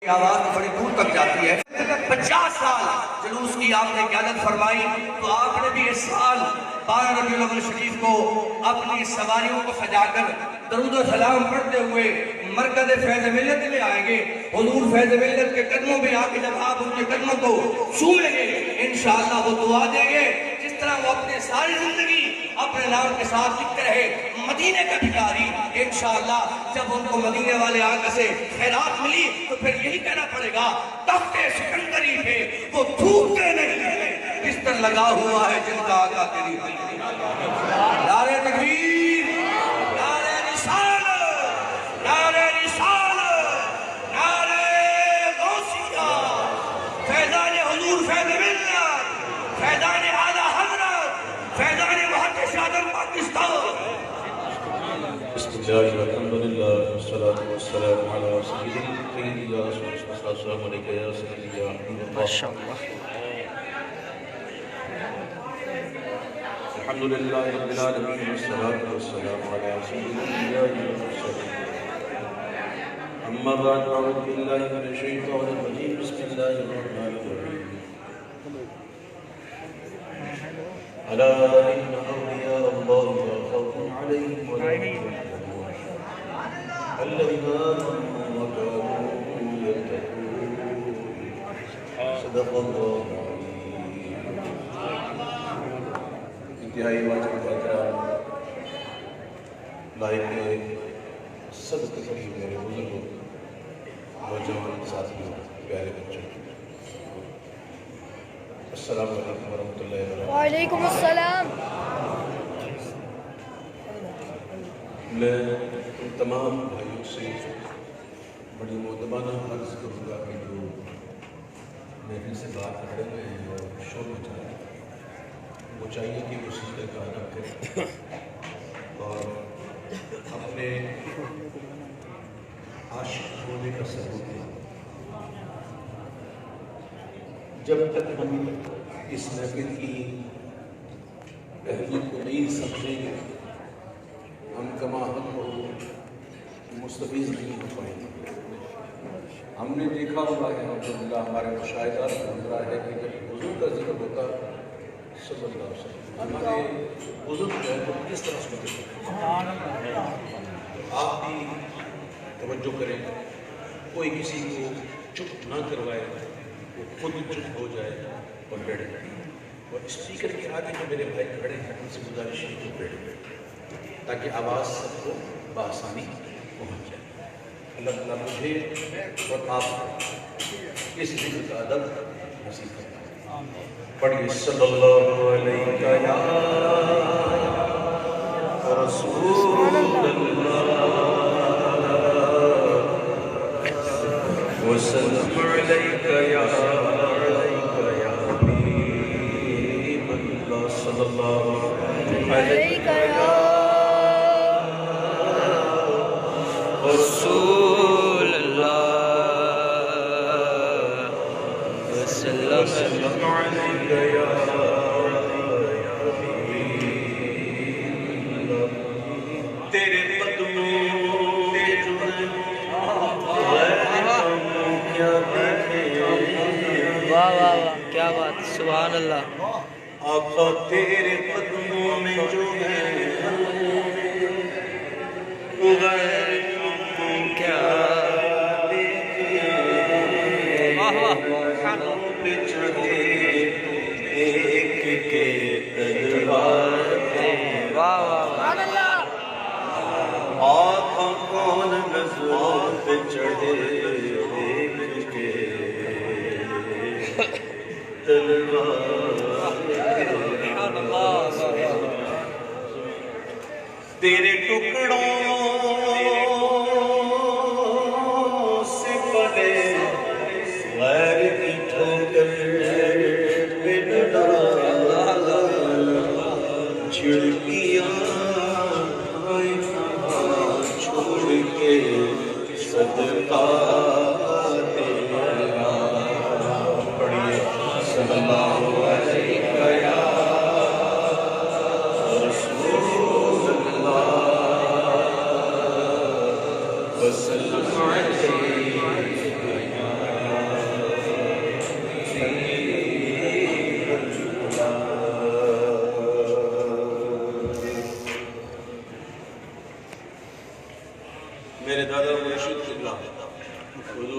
آواز بڑی دور تک جاتی ہے. 50 سال جلوس کی آپ نے قیادت فرمائی تو آپ نے بھی اس سال 12 ربیع الاول شریف کو اپنی سواریوں کو سجا کر درود و سلام پڑھتے ہوئے مرکز فیض ملت میں آئیں گے. حضور فیض ملت کے قدموں میں آ کے جب آپ ان کے قدموں کو چومیں گے انشاءاللہ وہ دعا دیں گے جس طرح وہ اپنے ساری زندگی اپنے نام کے ساتھ لکھتے رہے مدینے کا بھکاری. انشاءاللہ جب ان کو مدینے والے آقا سے خیرات ملی تو پھر یہی کہنا پڑے گا تخت سکندری پہ وہ تھوکتے نہیں ہے بستر لگا ہوا ہے جن کا آقا تیری حضوری. نعرہ تکبیر، نعرہ رسالت، نعرہ رسالت، نعرہ غوثیہ. فیضان حضور فیض ملت، فیضان اعلیٰ حضرت، فیضان محدث اعظم پاکستان. بسم اللہ والحمدللہ والصلاة والسلام علی سید المرسلین یا رسول اللہ السلام علیکم یا سیدی یا حبیب اللہ. الحمدللہ رب العالمین والصلاة والسلام علی سید الانبیاء والمرسلین. اما بعد اعوذ باللہ من الشیطان الرجیم بسم اللہ الرحمن الرحیم. الا ان اولیاء اللہ لا خوف علیہم ولا هم يحزنون الذین آمنوا وكانوا يتقون. صدق اللہ العظیم. انتہائی واجب احترام لائق صد تقریب میرے بزرگوں، نوجوان ساتھیوں، پیارے بچوں، السلام علیکم ورحمۃ اللہ وبرکاتہ. وعلیکم السلام. میں ان تمام بھائیوں سے بڑی مؤدبانہ عرض کروں گا کہ جو محفل سے باہر کھڑے ہوئے ہیں اور شور مچا رہے ہیں وہ چاہیے کہ وہ سجدے کا ادب کریں اور اپنے عاشق ہونے کا ثبوت دیں. جب تک ہم اس محفل کی اہمیت کو نہیں سمجھیں گے ہم کما حق ہو مستفیض نہیں ہو پائیں گے. ہم نے دیکھا ہوا ہے الحمدللہ ہمارے مشاہدات کا نظرہ ہے کہ جب حضور کا ذکر ہوتا صلی اللہ علیہ وسلم ہمارے بزرگ جو ہے وہ کس طرح سنتے ہیں. آپ بھی توجہ کریں، کوئی کسی کو چپ نہ کروائے، وہ خود چپ ہو جائے اور بیٹھ جائے. اور اسپیکر کے آگے جو میرے بھائی کھڑے ہیں ان سے گزارش ہے کہ بیٹھ جائے تاکہ آواز سب کو بآسانی پہنچ جائے. اللہ تعالیٰ مجھے اور آپ کو اس ذکر کا ادب نصیب کرتا ہے. پڑھیے صلی اللہ علیہ یا رسول اللہ وسلم علیہ یا حبیب اللہ صلی اللہ علیہ رسول اللہ وسلم علیہ یا تیرے قدموں میں جو کیا دیکھے. واہ واہ واہ، کیا بات، سبحان اللہ. آقا تیرے قدموں میں جو ہے غیر کیا دیکھے. پہ چڑھے ایک کے تلوار پہ. واہ واہ، آقا کون نظروں پہ چڑھے ایک کے تلوار. تیرے ٹکڑوں سے پلے غیر کی ٹھوکر پہ ڈالا. چھڑکیاں چھوڑ کے صدقہ تیرا. پڑھیے صلی اللہ علیہ یا رسول اللہ وسلم علیہ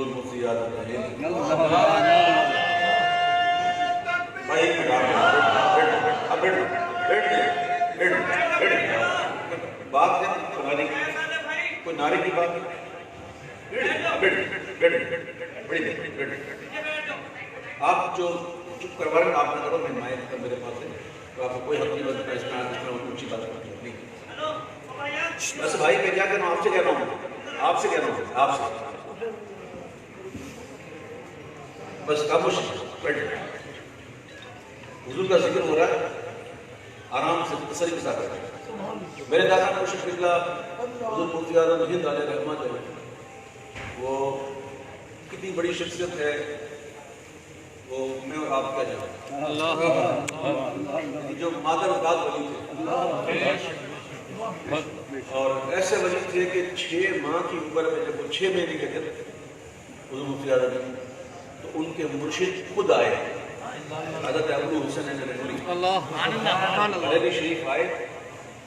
حضور مفتی اعظم بھائی بات ہے کوئی نعرے کی بات آپ جو چپ کروا رہے ہیں آپ نہ کرو، میں مائک پر میرے پاس ہے تو آپ کو کوئی حق نہیں بنتا اس میں اونچی بات کرتی نہیں۔ بس بھائی میں کیا کہہ رہا ہوں، آپ سے کہہ رہا ہوں، آپ سے کہہ رہا ہوں، آپ سے بس خاموش بیٹھے، حضور کا ذکر ہو رہا ہے، آرام سے تسلی کے ساتھ بیٹھے۔ میرے دادا مرشد قبلہ حضور مفتی اعظم ہند علیہ رحمہ جو ہے وہ کتنی بڑی شخصیت ہے، وہ میں اور آپ کیا جانیں، جو مادر اولاد ولی تھے اور ایسے ولی تھے کہ 6 ماہ کی عمر میں جب وہ 6 مہینے کے تھے حضور مفتی اعظم تو ان کے مرشد خود آئے، حضرت ابو حسین ننوی بریلی شریف آئے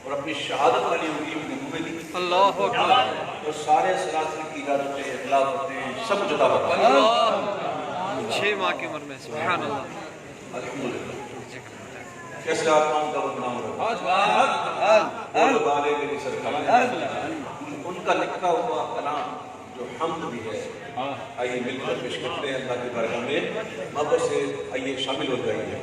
اور اپنی شہادت والی انگلی میں دی اللہ اور سارے سلاسل کی اجازتیں اخلافاتیں سب جدا بتا 6 ماہ کی عمر میں، سبحان اللہ۔ الحمدللہ کیسے آقاؤں کا بدنام رہا اور بالے میری سرکار ان کا لکھا ہوا کلام جو حمد بھی ہے، آئیے مل کر پیش کرتے ہیں اللہ کی بارگاہ میں، محبت سے آئیے شامل ہو جائیے۔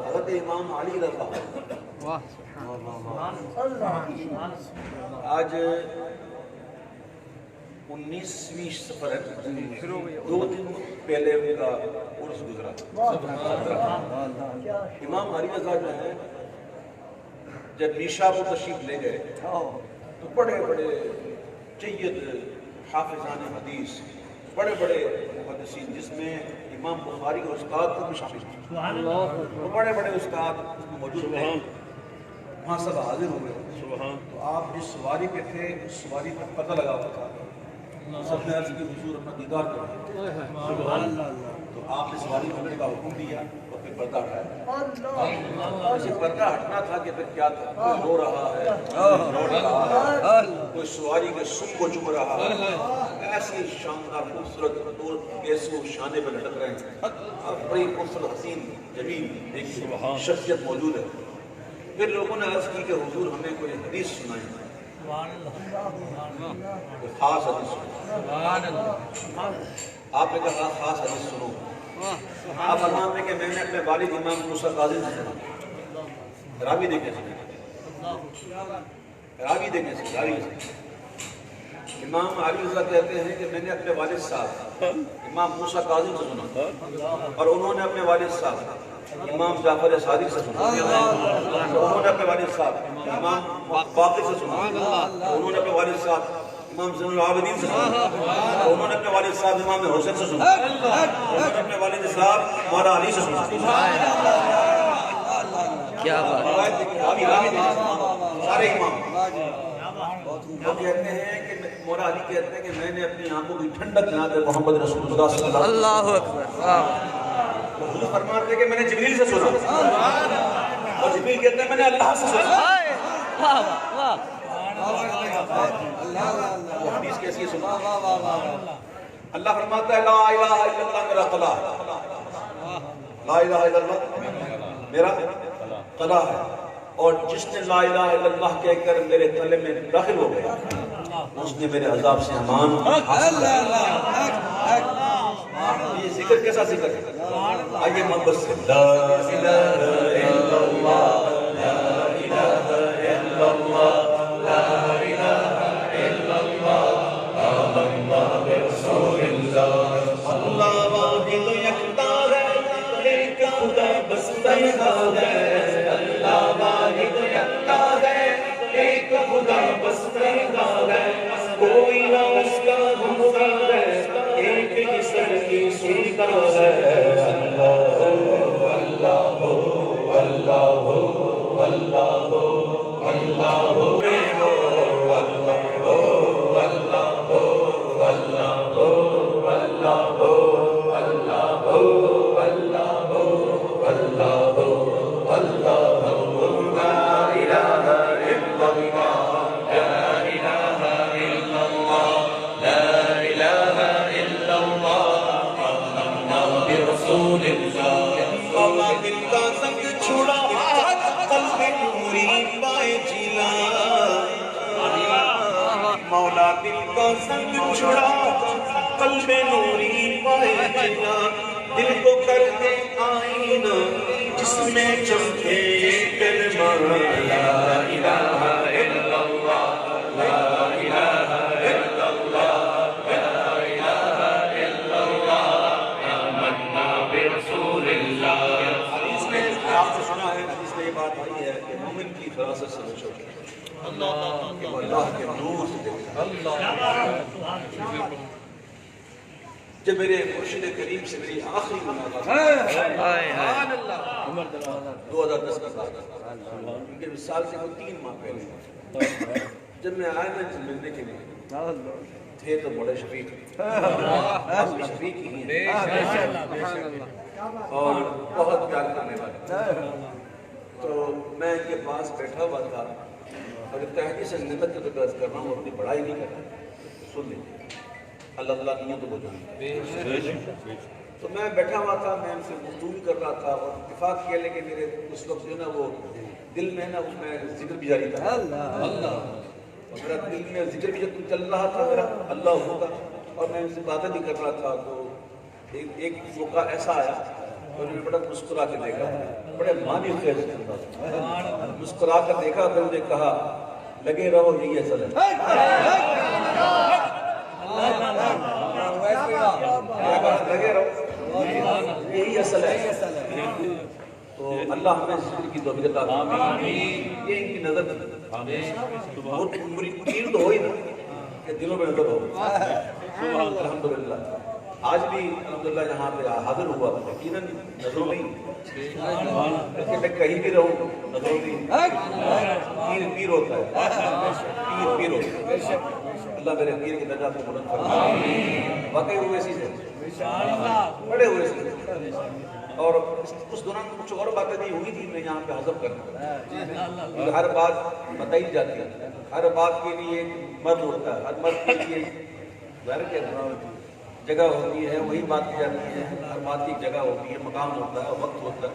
حضرت امام علی رضا آج 19ویں سفر ہے، 2 دن پہلے ان کا عرس گزرا۔ امام علی رضا جو ہے جب نیشاب کو تشریف لے گئے تو بڑے بڑے جید حافظان حدیث، بڑے بڑے محدثین جس میں امام بخاری اور استاد کو بھی شامل ہیں، وہ بڑے بڑے استاد اس میں موجود ہیں، وہاں سب حاضر ہوئے۔ تو آپ جس سواری پہ تھے اس سواری پر پتہ لگا ہوا تھا، سب نے عرض کی حضور اپنا دیدار کریں، تو آپ نے سواری ہونے کا حکم دیا اور پھر پردہ ہٹایا۔ اسے پردہ ہٹنا تھا کہ پھر کیا تھا، کوئی رو رہا ہے، رو رہا ہے، کوئی سواری کے سم کو چم رہا ہے، ایسی شاندار خوبصورت 2 گیسو شانے پہ لٹک رہے ہیں، بڑی خوبصورت حسین جمیل ایک شخصیت موجود ہے۔ پھر لوگوں نے عرض کی کہ حضور ہمیں کوئی حدیث سنائیں، کوئی خاص حدیث سنائیں۔ آپ نے کہا خاص حدیث سنو۔ آپ فرماتے ہیں کہ میں نے اپنے والد امام موسیٰ قاضی سے سنا، راوی دیکھیں سے امام علی رضا کہتے ہیں کہ میں نے اپنے والد صاحب امام موسیٰ قاضی سے سنا اور انہوں نے اپنے والد صاحب امام جعفر صادق سے سنا، انہوں نے اپنے والد صاحب امام باقر سے سنا، انہوں نے اپنے والد صاحب امام زین العابدین سے سنا، انہوں نے اپنے والد صاحب امام حسین سے سنا، انہوں نے اپنے والد صاحب مولا علی سے سنا۔ کیا بات، سارے امام وہ کہتے ہیں کہ مولا علی کہتے ہیں کہ میں نے اپنی آنکھوں کی ٹھنڈک جناب محمد رسول اللہ صلی اللہ علیہ وسلم، اللہ اکبر، حضور فرماتے ہیں کہ میں نے جبریل سے سنا اور جبریل کہتے ہیں میں نے اللہ سے سنا۔ وہ حدیث کیسی سنا؟ اللہ فرماتا ہے لا الہ الا اللہ میرا قلعہ ہے، لا الہ الا اللہ میرا قلعہ ہے، اور جس نے لا الہ الا اللہ کہہ کر میرے قلعے میں داخل ہو گیا اس نے میرے عذاب سے امان حاصل یہ ذکر کیسا ذکر ہے؟ آئیے محبت سے لا الہ الا اللہ لا الہ الا اللہ لا الہ الا اللہ آمنا برسول اللہ اللہ واحد یکتا ہے ایک خدا بس پیدا ہے اللہ واحد یکتا ہے ایک خدا بس پیدا ہے کوئی نہ اس کا ہمسر ہے ایک ہی سر کی سنتا ہے اللہ اللہ اللہ اللہ مولا دل کا سنگ چھڑا قلب نوری پائے جلا دل کو کر دے آئینہ جس میں چمکے کلمہ لا الہ الا اللہ لا الہ الا اللہ لا الہ الا اللہ آمنا برسول اللہ حدیث میں آپ نے سنا ہے حدیث میں یہ بات آئی ہے کہ مومن کی فراست سے بچو اللہ کے نور سے جب میرے مرشد کریم سے میری آخری ملاقات 2010 کا سال ان کے وصال سے 3 ماہ پہلے جب میں آیا نا ملنے کے لیے تھے تو بڑے شفیق شفیق ہی ہیں اور بہت پیار کرنے والے تو میں ان کے پاس بیٹھا ہوا تھا اور اتحادی سے نعمت کی درد کر رہا ہوں اپنی بڑائی نہیں کر رہا سن لیجیے اللہ اللہ نیتوں کو جانتا تو میں بیٹھا ہوا تھا میں ان سے گفتگو کر رہا تھا اور اتفاق کیا لیکن میرے اس وقت جو ہے نا وہ دل میں نا اس میں ذکر بھی جاری تھا اللہ اور میرا دل میں ذکر بھی جب چل رہا تھا میرا اللہ ہوگا اور میں ان سے باتیں بھی کر رہا تھا تو ایک موقع ایسا آیا اور میں بڑا مسکرا کے دیکھا بڑے مانی خیر سے مسکرا کر دیکھا پھر مجھے کہا لگے رہو یہی اصل ہے لگے رہو یہی اصل ہے تو اللہ ہمیں ذکر کی توفیق عطا فرمائے یہ ان کی نظر بہت پیر تو ہو ہی نا کہ دلوں میں نظر ہو الحمدللہ آج بھی الحمدللہ یہاں پہ حاضر ہوا یقیناً نظروں نہیں کہ میں کہیں بھی رہوں نظروں نہیں پیر ہوتا ہے پیر ہوتا ہے اللہ میرے پیر کی نجات کو بلند فرمائے واقعی وہ ایسی سے بڑے ہوئے سے اور اس دوران کچھ اور باتیں نہیں ہوئی تھی میں یہاں پہ حذف کرنا ہر بات بتائی جاتی ہے ہر بات کے لیے ایک مرد ہوتا ہے ہر مرد کے لیے ظاہر کیا جگہ ہوتی ہے وہی بات کی جاتی ہے ہر بات کی جگہ ہوتی ہے مقام ہوتا ہے وقت ہوتا ہے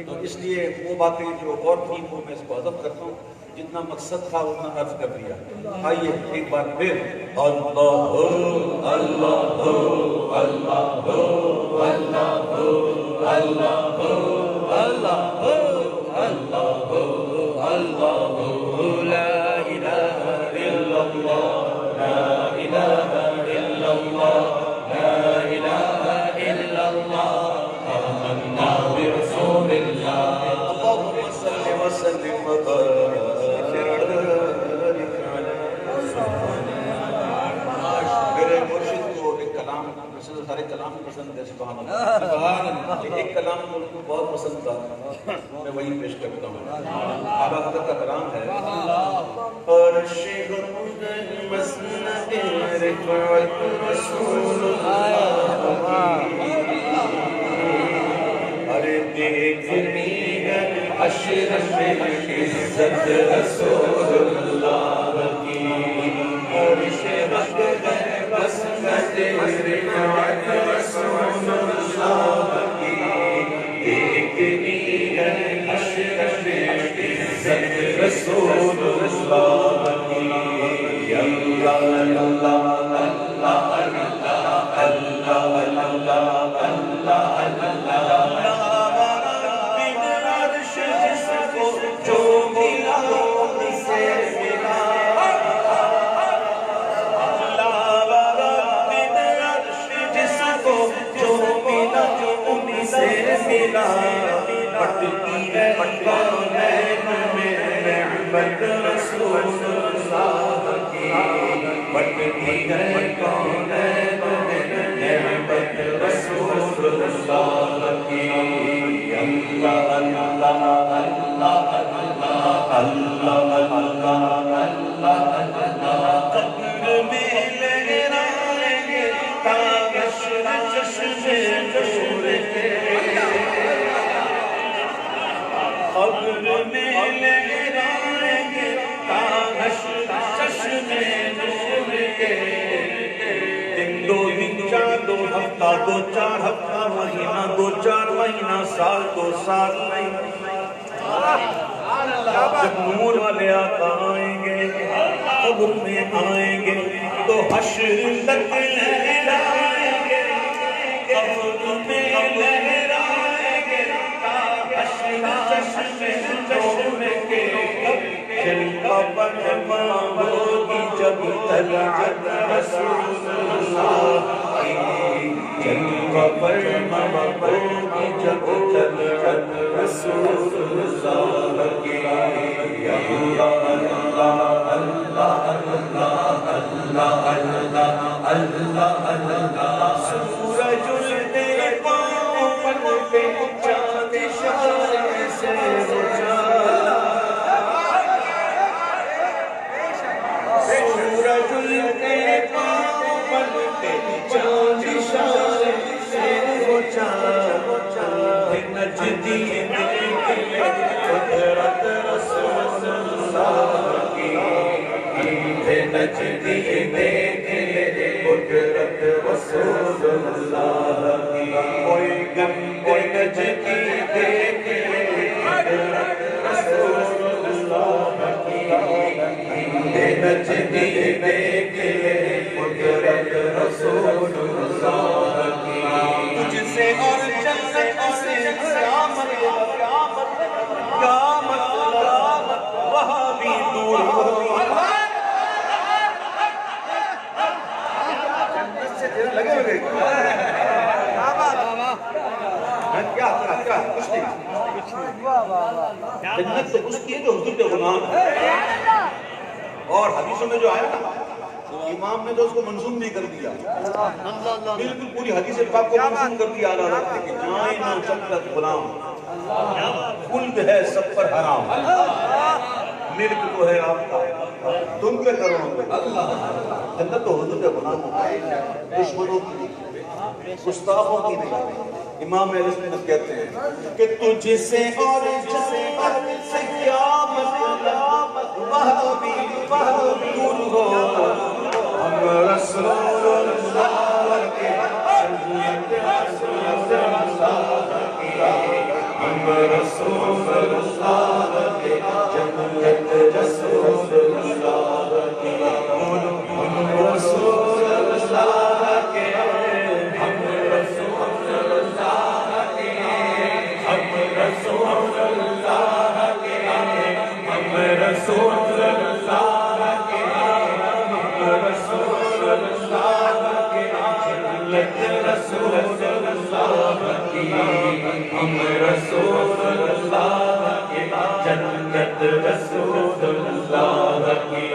تو اس لیے وہ باتیں جو اور تھیں وہ میں اس کو حذف کرتا ہوں جتنا مقصد تھا اتنا عرض کر دیا آئیے ایک بار پھر اللہ اللہ اللہ اللہ اللہ اللہ اللہ لا الہ الا اللہ لا الہ الا اللہ لا الہ الا اللہ آمنا برسول اللہ اللہم صل وسلم وبارک میرے مرشد کو ایک کلام سارے کلام پسند ہے سبحان اللہ ایک کلام ان کو بہت پسند تھا میں وہی پیش کرتا ہوں اعلیٰ حضرت کا کلام ہے عرش گردن مسند رفعت رسول اللہ ارے دیکھنی ہے اشرف عزت رسول اللہ کی عرش گردن مسند رفعت رسول اللہ کی دیکھنی ہے اشرف عزت رسول اللہ کی کونین میں نعمت رسول اللہ کی بٹتی ہے کونین میں نعمت رسول اللہ کی اللہ اللہ اللہ اللہ اللہ اللہ اللہ قبر میں لہرائیں گے تابش چشم نور کے قبر میں لہرائیں گے تابش چشم نور کے دن دو دن چار دو ہفتہ دو چار ہفتہ مہینہ دو چار مہینہ سال دو سال جب نور والے آقا آئیں گے قبر میں آئیں گے تو حشر تک لہرائیں گے قبر میں لہرائیں گے حشر چشم نور کے جلوہ پرما ہوگی جب طلعت رسول اللہ کی جلوہ پرما ہوگی جب طلعت رسول اللہ کی اللہ اللہ اللہ اللہ اللہ اللہ اللہ اللہ سورج تیرے پاؤں پہ چاند اشارے سے بجھا سورج تیرے پاؤں پہ چاند اشارے سے بجھا نجدی قدرت رسول اللہ کی نجدی دیکھ لے قدرت رسول اللہ کی کوئی گنگے نجدی دیکھ لے قدرت رسول اللہ کی نجدی دیکھ لے قدرت رسول اللہ کی تجھ سے اور جنت سے کیا مطلب وہاں بھی دور ہوگی جنت سے دیر لگے ہوئے کیا کچھ نہیں جنت تو اس کی ہے جو حضور کے غلام ہے اور حدیثوں میں جو آیا نا امام نے تو اس کو منظوم بھی کر دیا بالکل پوری حدیث پاک کو منظوم کر دیا اعلیٰ رکھتے کہ جائیں نہ چلت غلام خلد ہے سب پر حرام ملک تو ہے آپ کا تم کیا کرو جنت تو حضور کے غلاموں دشمنوں کی نہیں گستاخوں کی نہیں امام اہل سنت کہتے ہیں کہ تجھ سے اور جنت سے کیا مطلب وہاں بھی دور ہو ہم رسول اللہ کے جنت رسول اللہ کی ہم رسول اللہ کے جنت رسول اللہ کی ہم رسول اللہ کے ہم رسول اللہ کے ہم رسول اللہ کے ہم رسول اللہ کے رسول اللہ کے جنت رسول اللہ کی ہم رسول اللہ کے جنت رسول اللہ کی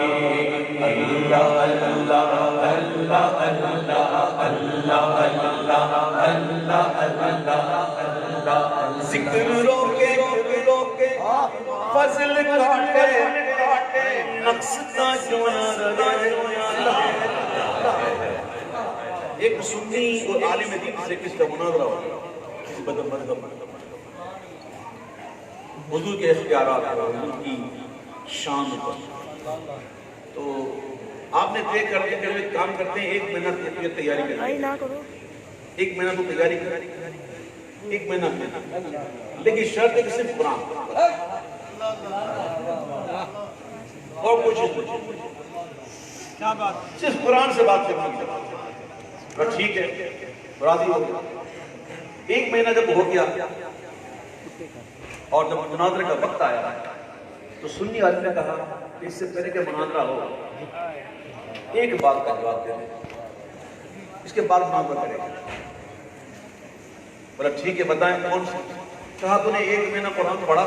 اللہ اللہ اللہ اللہ اللہ اللہ اللہ اللہ ذکر روکے فضل کاٹے نقص کا ایک سنی اور عالم دین سے کس کا مناظرہ ہو کسی بدر مذہب حضور کے اختیارات پر حضور کی شان پر تو آپ نے طے کر کے پھر ایک کام کرتے ہیں 1 مہینہ کی تیاری کریں 1 مہینہ تو تیاری کریں 1 مہینہ لیکن شرط ہے کہ صرف قرآن اور کچھ کیا بات صرف قرآن سے بات کرنی ہے ٹھیک ہے راضی ہو گیا 1 مہینہ جب ہو گیا اور جب مناظرے کا وقت آیا تو سنی عالم نے کہا کہ اس سے پہلے کہ مناظرہ ہو ایک بات کا جواب دے دیں اس کے بعد مناظرہ کرے گا بولا ٹھیک ہے بتائیں کون سی کہا تو نے 1 مہینہ قرآن پڑھا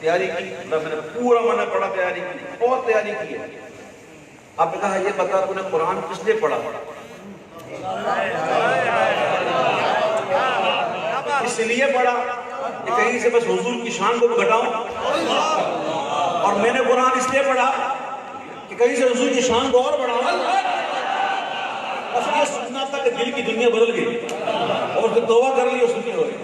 تیاری کی؟ میں نے پورا میں نے پڑھا، تیاری کی، بہت تیاری کی ہے۔ آپ نے کہا یہ بتا تو نے قرآن کس لیے پڑھا؟ اس لیے پڑھا کہ کہیں سے بس حضور کی شان کو گھٹاؤں، اور میں نے قرآن اس لیے پڑھا کہ کہیں سے حضور کی شان کو اور بڑھاؤں۔ بس یہ سننا تھا کہ دل کی دنیا بدل گئی اور پھر توبہ کر لی اور سنی ہو گئی۔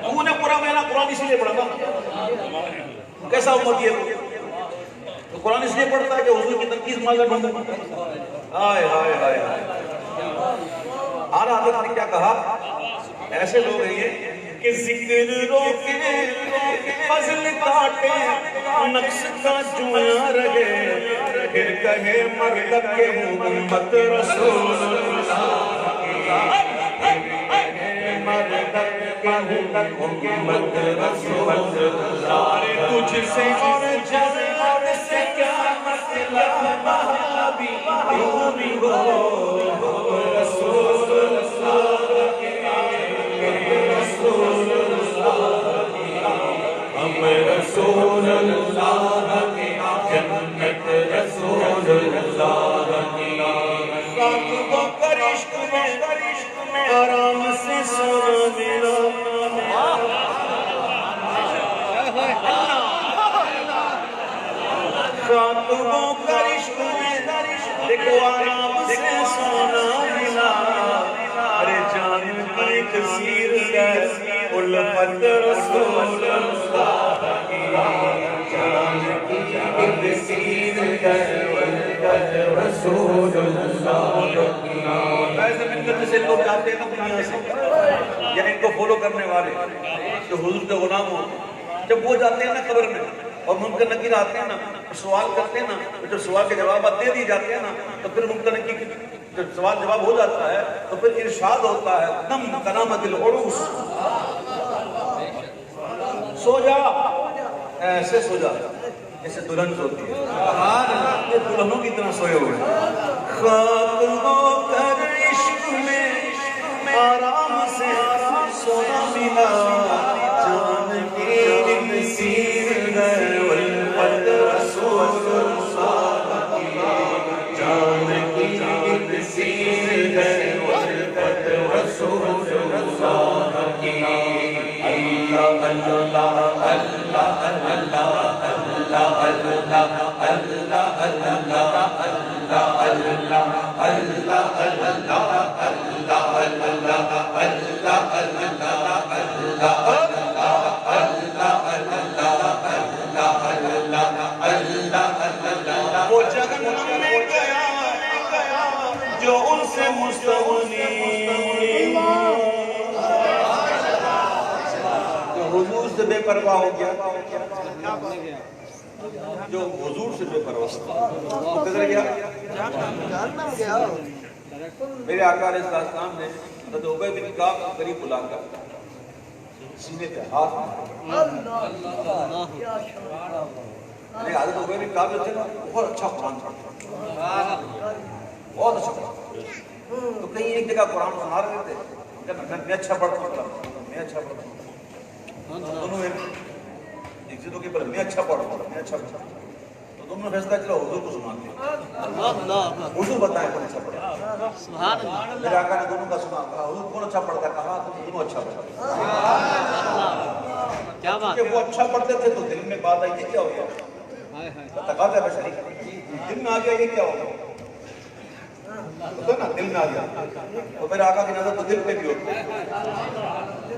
تو نے پورا مہینہ قرآن اس لیے پڑھا تھا، کیسا امت یہ تو قرآن اس لیے پڑھتا ہے کہ حضور کی تنقید مانگا ڈھونڈوں۔ ہائے ہائے ہائے آرہ حضرت نے کیا کہا؟ ایسے لوگ ہیں یہ کہ ذکر روکے فضل کاٹے نقص کا جویاں رہے، پھر کہے مردب کے محمد رسول اللہ، مردب کے محمد رسول اللہ، تجھ سے اور جنت سے کیا مسئلہ مہابی بھی ہو رسول رسول اللہ کی جنت رسول اللہ کی خاطبوں کر عشق میں آرام سے سونا ملا، خاطبوں کر عشق میں دیکھو آرام سے سونا ملا، ارے جان کی کثیر ہے الفت رسول اللہ کی، جان کی کثیر ہے الفت رسول اللہ کی۔ ایسے ملت سے لوگ جاتے ہیں نا دنیا سے، یا ان کو فالو کرنے والے جو حضور کے غلام ہو، جب وہ جاتے ہیں نا قبر میں اور منکر نکیر آتے ہیں نا، سوال کرتے ہیں نا، جب سوال کے جوابات دے دی جاتے ہیں نا، تو پھر منکر نکیر جب سوال جواب ہو جاتا ہے تو پھر ارشاد ہوتا ہے نم کنامت العروس، سو جا، ایسے سو جا جیسے دلہن سوتی ہے، یہ دلہنوں کی طرح سوئے ہوئے خاک ہو کر عشق میں آرام سے سونا ملا، جان کی نصیر ہے الفت رسول اللہ کی، جان کی نصیر ہے الفت رسول اللہ کی۔ اللہ اللہ اللہ اللہ اللہ اللہ اللہ وہ جہنم میں گیا جو ان سے مستغنی، جو حضور سے بے پرواہ ہو گیا، جو حضور سے بے پرواہ وہ کدھر گیا؟ میرے آقا علیہ السلام نے حضرت عبی بن کعب کو قریب بلا کر سینے پہ ہاتھ مارا۔ حضرت عبی بن کعب جو تھے بہت اچھا قرآن پڑھتے، بہت اچھا قرآن، تو کہیں ایک جگہ قرآن سنا رہے تھے، میں اچھا پڑھتا ہوں، میں اچھا پڑھتا ہوں، دونوں ایک چیزوں کے پر میں اچھا پڑھتا ہوں، میں اچھا پڑھتا ہوں، تو دونوں نے فیصلہ چلا حضور کو سناتے ہیں، حضور بتائیں کون اچھا پڑھتا ہے۔ میرے آقا نے دونوں کا سنا، کہا حضور کون اچھا پڑھتا ہے، کہا تم دونوں اچھا پڑھتا ہے، کہ وہ اچھا پڑھتے تھے تو دل میں بات آئی یہ کیا ہو گیا، تقاضا ہے بشری، دل میں آ گیا یہ کیا ہو گیا، ہوتا ہے نا دل میں آ گیا، تو میرے آقا کی نظر تو دل پہ بھی ہوتی ہے۔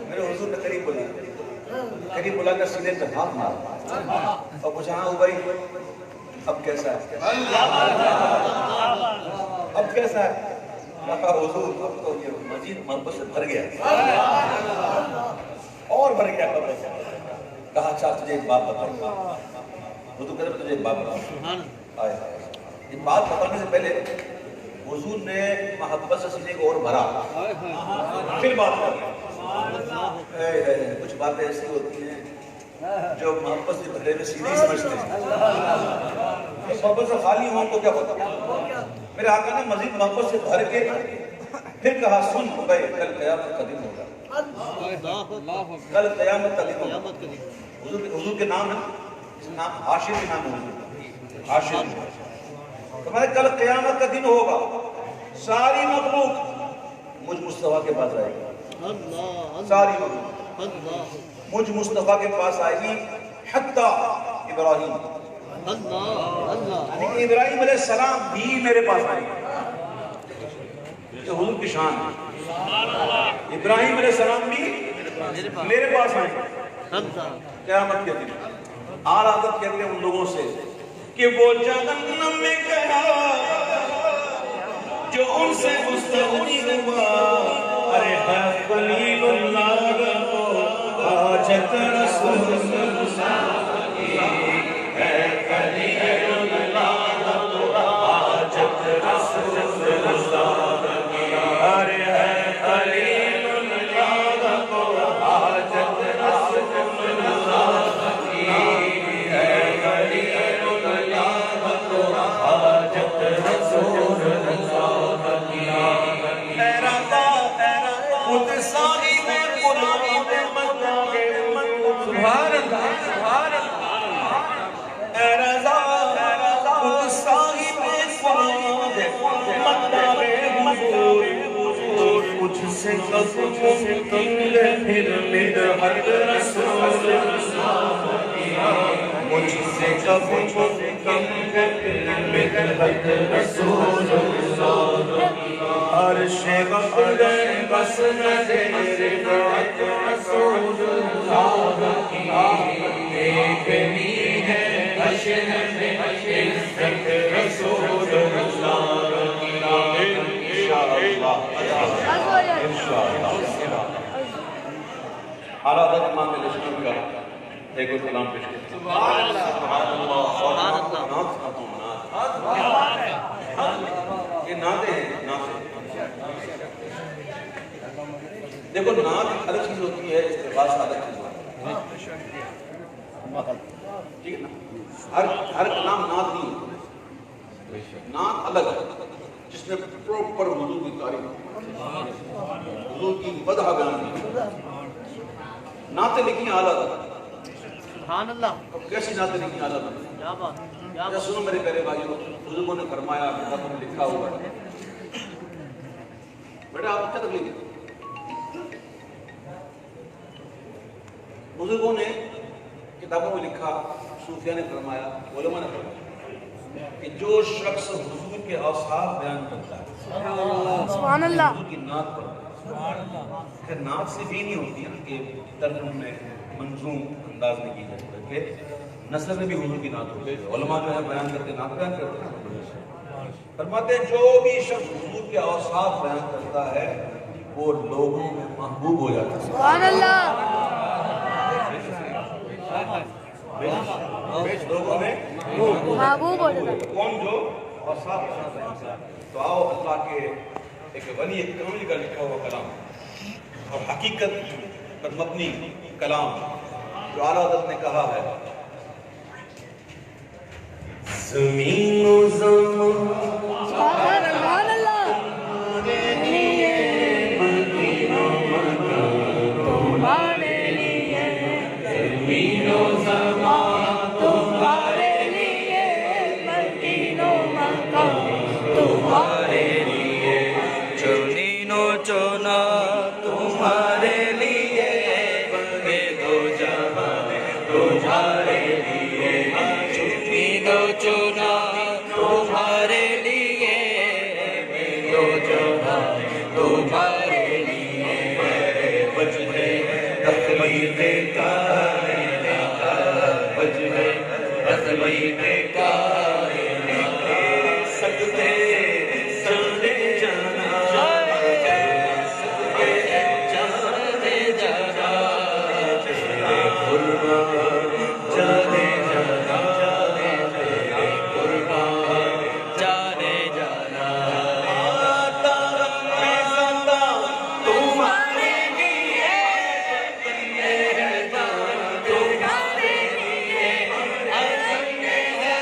میرے حضور نے قریب بلا کر سینے پہ ہاتھ مارا اور پوچھا ہاں بھائی اب کیسا ہے، اب کیسا ہے؟ کہا حضور اب تو یہ مزید محبت سے بھر گیا اور بھر گیا قبر سے۔ کہا اچھا تجھے ایک بات بتاؤں، حضور کہتے تجھے ایک بات بتاؤں، آئے یہ بات بتانے سے پہلے حضور نے محبت سے سینے کو اور بھرا، پھر بات کر کچھ باتیں ایسی ہوتی ہیں جو محبت سے بھرے میں سیدھی سمجھتے ہیں، محبت سے خالی ہوں تو کیا ہوتا ہے۔ میرے آقا نے مزید محبت سے بھر کے پھر کہا سن بھائی کل قیامت کا دن ہوگا، کل قیامت کا دن ہوگا. حضور کے نام ہے، اس نام حاشر کے نام ہے، حاشر. تمہارے کل قیامت کا دن ہوگا، ساری مخلوق مجھ مصطفیٰ کے پاس آئے گی. ساری مخلوق مجھ مصطفیٰ کے پاس آئے گی، حتیٰ ابراہیم. یعنی کہ ابراہیم علیہ السلام بھی میرے پاس آئے گی. یہ حضور کی شان ہے. ابراہیم علیہ السلام بھی میرے پاس آئے گی قیامت کے دن. اعلیٰ حضرت کہتے ہیں ان لوگوں سے کہ وہ جہنم میں گیا جو ان سے مستغنی ہوا. ارے ہے خلیل اللہ کو حاجت رسول اللہ کی، ہے خلیل اللہ کو حاجت رسول اللہ کی. ارے ہے خلیل اللہ کو حاجت رسول اللہ کی، ہے خلیل اللہ کو حاجت رسول اللہ کی. تیرا خود صاحب قرآن میں مانگے سبحان اللہ سبحان اللہ. اے رضا خود صاحب قرآن مانگے حضور، مجھ سے کب ممکن ہے پھر مدحت رسول اللہ کی. مجھ سے کب ممکن ہے پھر مدحت رسول اللہ کی. عرش غفر بس نظر رفعت رسول اللہ کی. ایک بھی ہے حشر میں عزت رسول اللہ کی. انشاءاللہ انشاءاللہ. اعلیٰ حضرت امام علیہ السلام کا ایک اور کلام پیش کرتے ہیں. سبحان اللہ سبحان اللہ سبحان اللہ. یہ نعتیں ہیں، نعتیں. دیکھو نعت الگ چیز ہوتی ہے، استغاثہ الگ چیز ہوتی ہے. ٹھیک ہے نا؟ ہر کلام نعت نہیں ہوتی. نعت الگ ہے جس میں پروپر حضور کی تعریف، حضور کی مدح بیان کی. نعتیں لکھی اعلیٰ سبحان اللہ. اب کیسی نعتیں لکھی اعلیٰ؟ یا سنو میرے پیارے بھائیوں، بزرگوں نے فرمایا، کتابوں میں لکھا ہوا ہے. بیٹا آپ کیا تکلیف ہے؟ بزرگوں نے کتابوں میں لکھا، صوفیہ نے فرمایا، علماء نے فرمایا کہ جو شخص حضور کے اوصاف بیان کرتا ہے سبحان اللہ، حضور کی نعت پڑھتا ہے. پھر نعت صرف ہی نہیں ہوتی ہے کہ ترجمہ میں منظوم انداز میں کی جائے، بلکہ نثر میں بھی حضور کی نعت ہوتی ہے. علماء جو ہے بیان کرتے، نعت بیان کرتے ہیں. فرماتے ہیں جو بھی شخص حضور کے اوصاف بیان کرتا ہے وہ لوگوں میں محبوب ہو جاتا ہے. سبحان اللہ، لوگوں میں محبوب ہو جاتا ہے. کون جو اوصاف بیان کرتا ہے. تو آؤ اللہ کے ایک غنی کامل کا لکھا ہوا کلام اور حقیقت پر مبنی کلام جو اعلیٰ حضرت نے کہا ہے. زمین و زمان سبحان اللہ، تمہارے لیے زمین و زمان تمہارے لیے مدینہ و مکہ تمہارے لیے چنین و چنا تمہارے لیے، بے دو جہاں تمہارے لیے. چنین و چنا تمہارے لیے، بے دو جہاں تمہارے لیے. وجہ تخلیق کائنات، وجہ تخلیق کائنات، سجدے جانے جانا، سجدے جانے جانا، قربان جانے جانا، قربان جانے جانا. تمہارے تمہارے لیے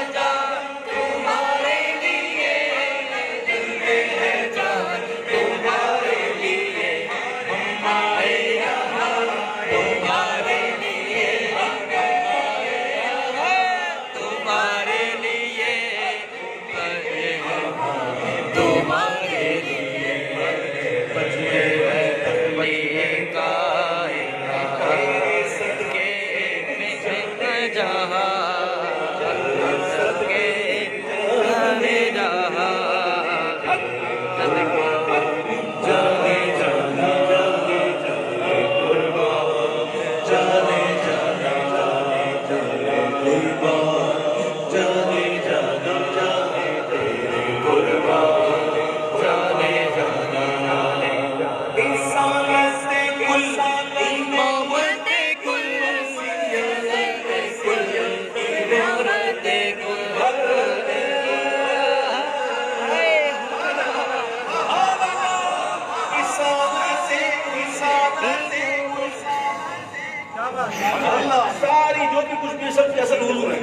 ساری جو بھی کچھ بھی سب کی اصل حضور ہے،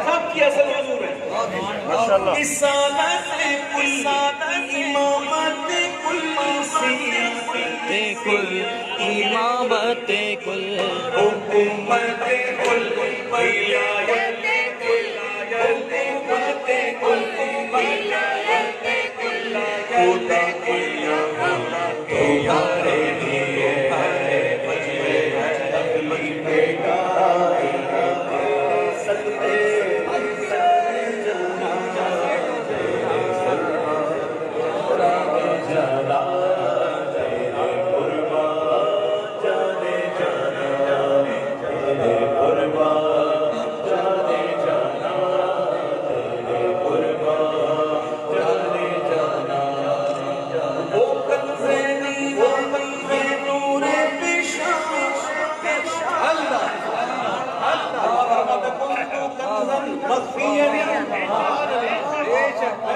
سب کی اصل حضور ہے۔ رسالت کل امامت کل امامت کل حکومت کل ولایت کل حکومت کل ولایت کل خدا تمہارے لیے ہے وجہ تکلیف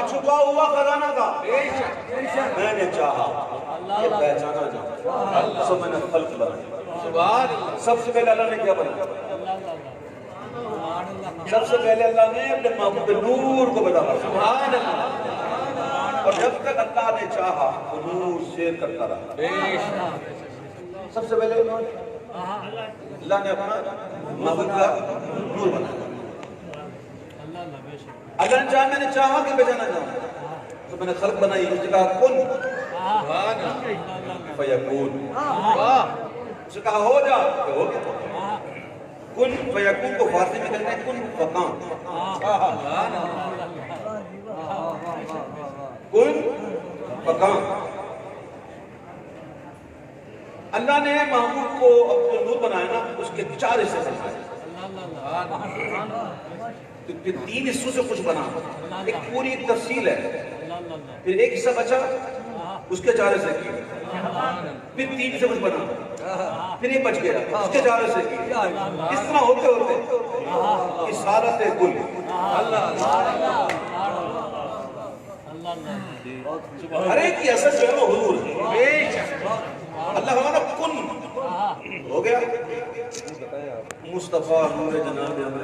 چھپا ہوا خزانہ تھا، میں نے چاہا یہ پہچانا جاؤں، سو میں نے خلق بنایا۔ سب سے پہلے اللہ نے کیا بنایا؟ سب سے پہلے اللہ نے اپنے محبوب نور کو بنایا، اور جب تک اللہ نے چاہا وہ نور شیر کرتا رہا۔ سب سے پہلے اللہ نے اپنا محبوب کا نور بنایا۔ اللہ نے چاہا، میں نے چاہا کہ بجانا جاؤں، تو میں نے خلق بنائی، اس نے کہا کن فیکون، اس نے کہا ہو جا کہ ہو گیا۔ کن فیکون کو فارسی میں کہتے ہیں کن فکان، کن فکان۔ اللہ نے محبوب کو اپنے نور بنایا نا، اس کے 4 حصے بنائے، پھر 3 حصوں سے کچھ بنا، ایک پوری تفصیل ہے، پھر ایک حصہ بچا اس کے 4 حصے کیے، پھر 3 سے کچھ بنا، پھر یہ بچ گیا اس کے 4 حصے کیے، اس طرح ہوتے ہوتے اسارت کل۔ ہر ایک کی اصل جو ہے وہ حضور ہے۔ اللہ ہمارا کن ہو گیا مصطفیٰ نور جناب امر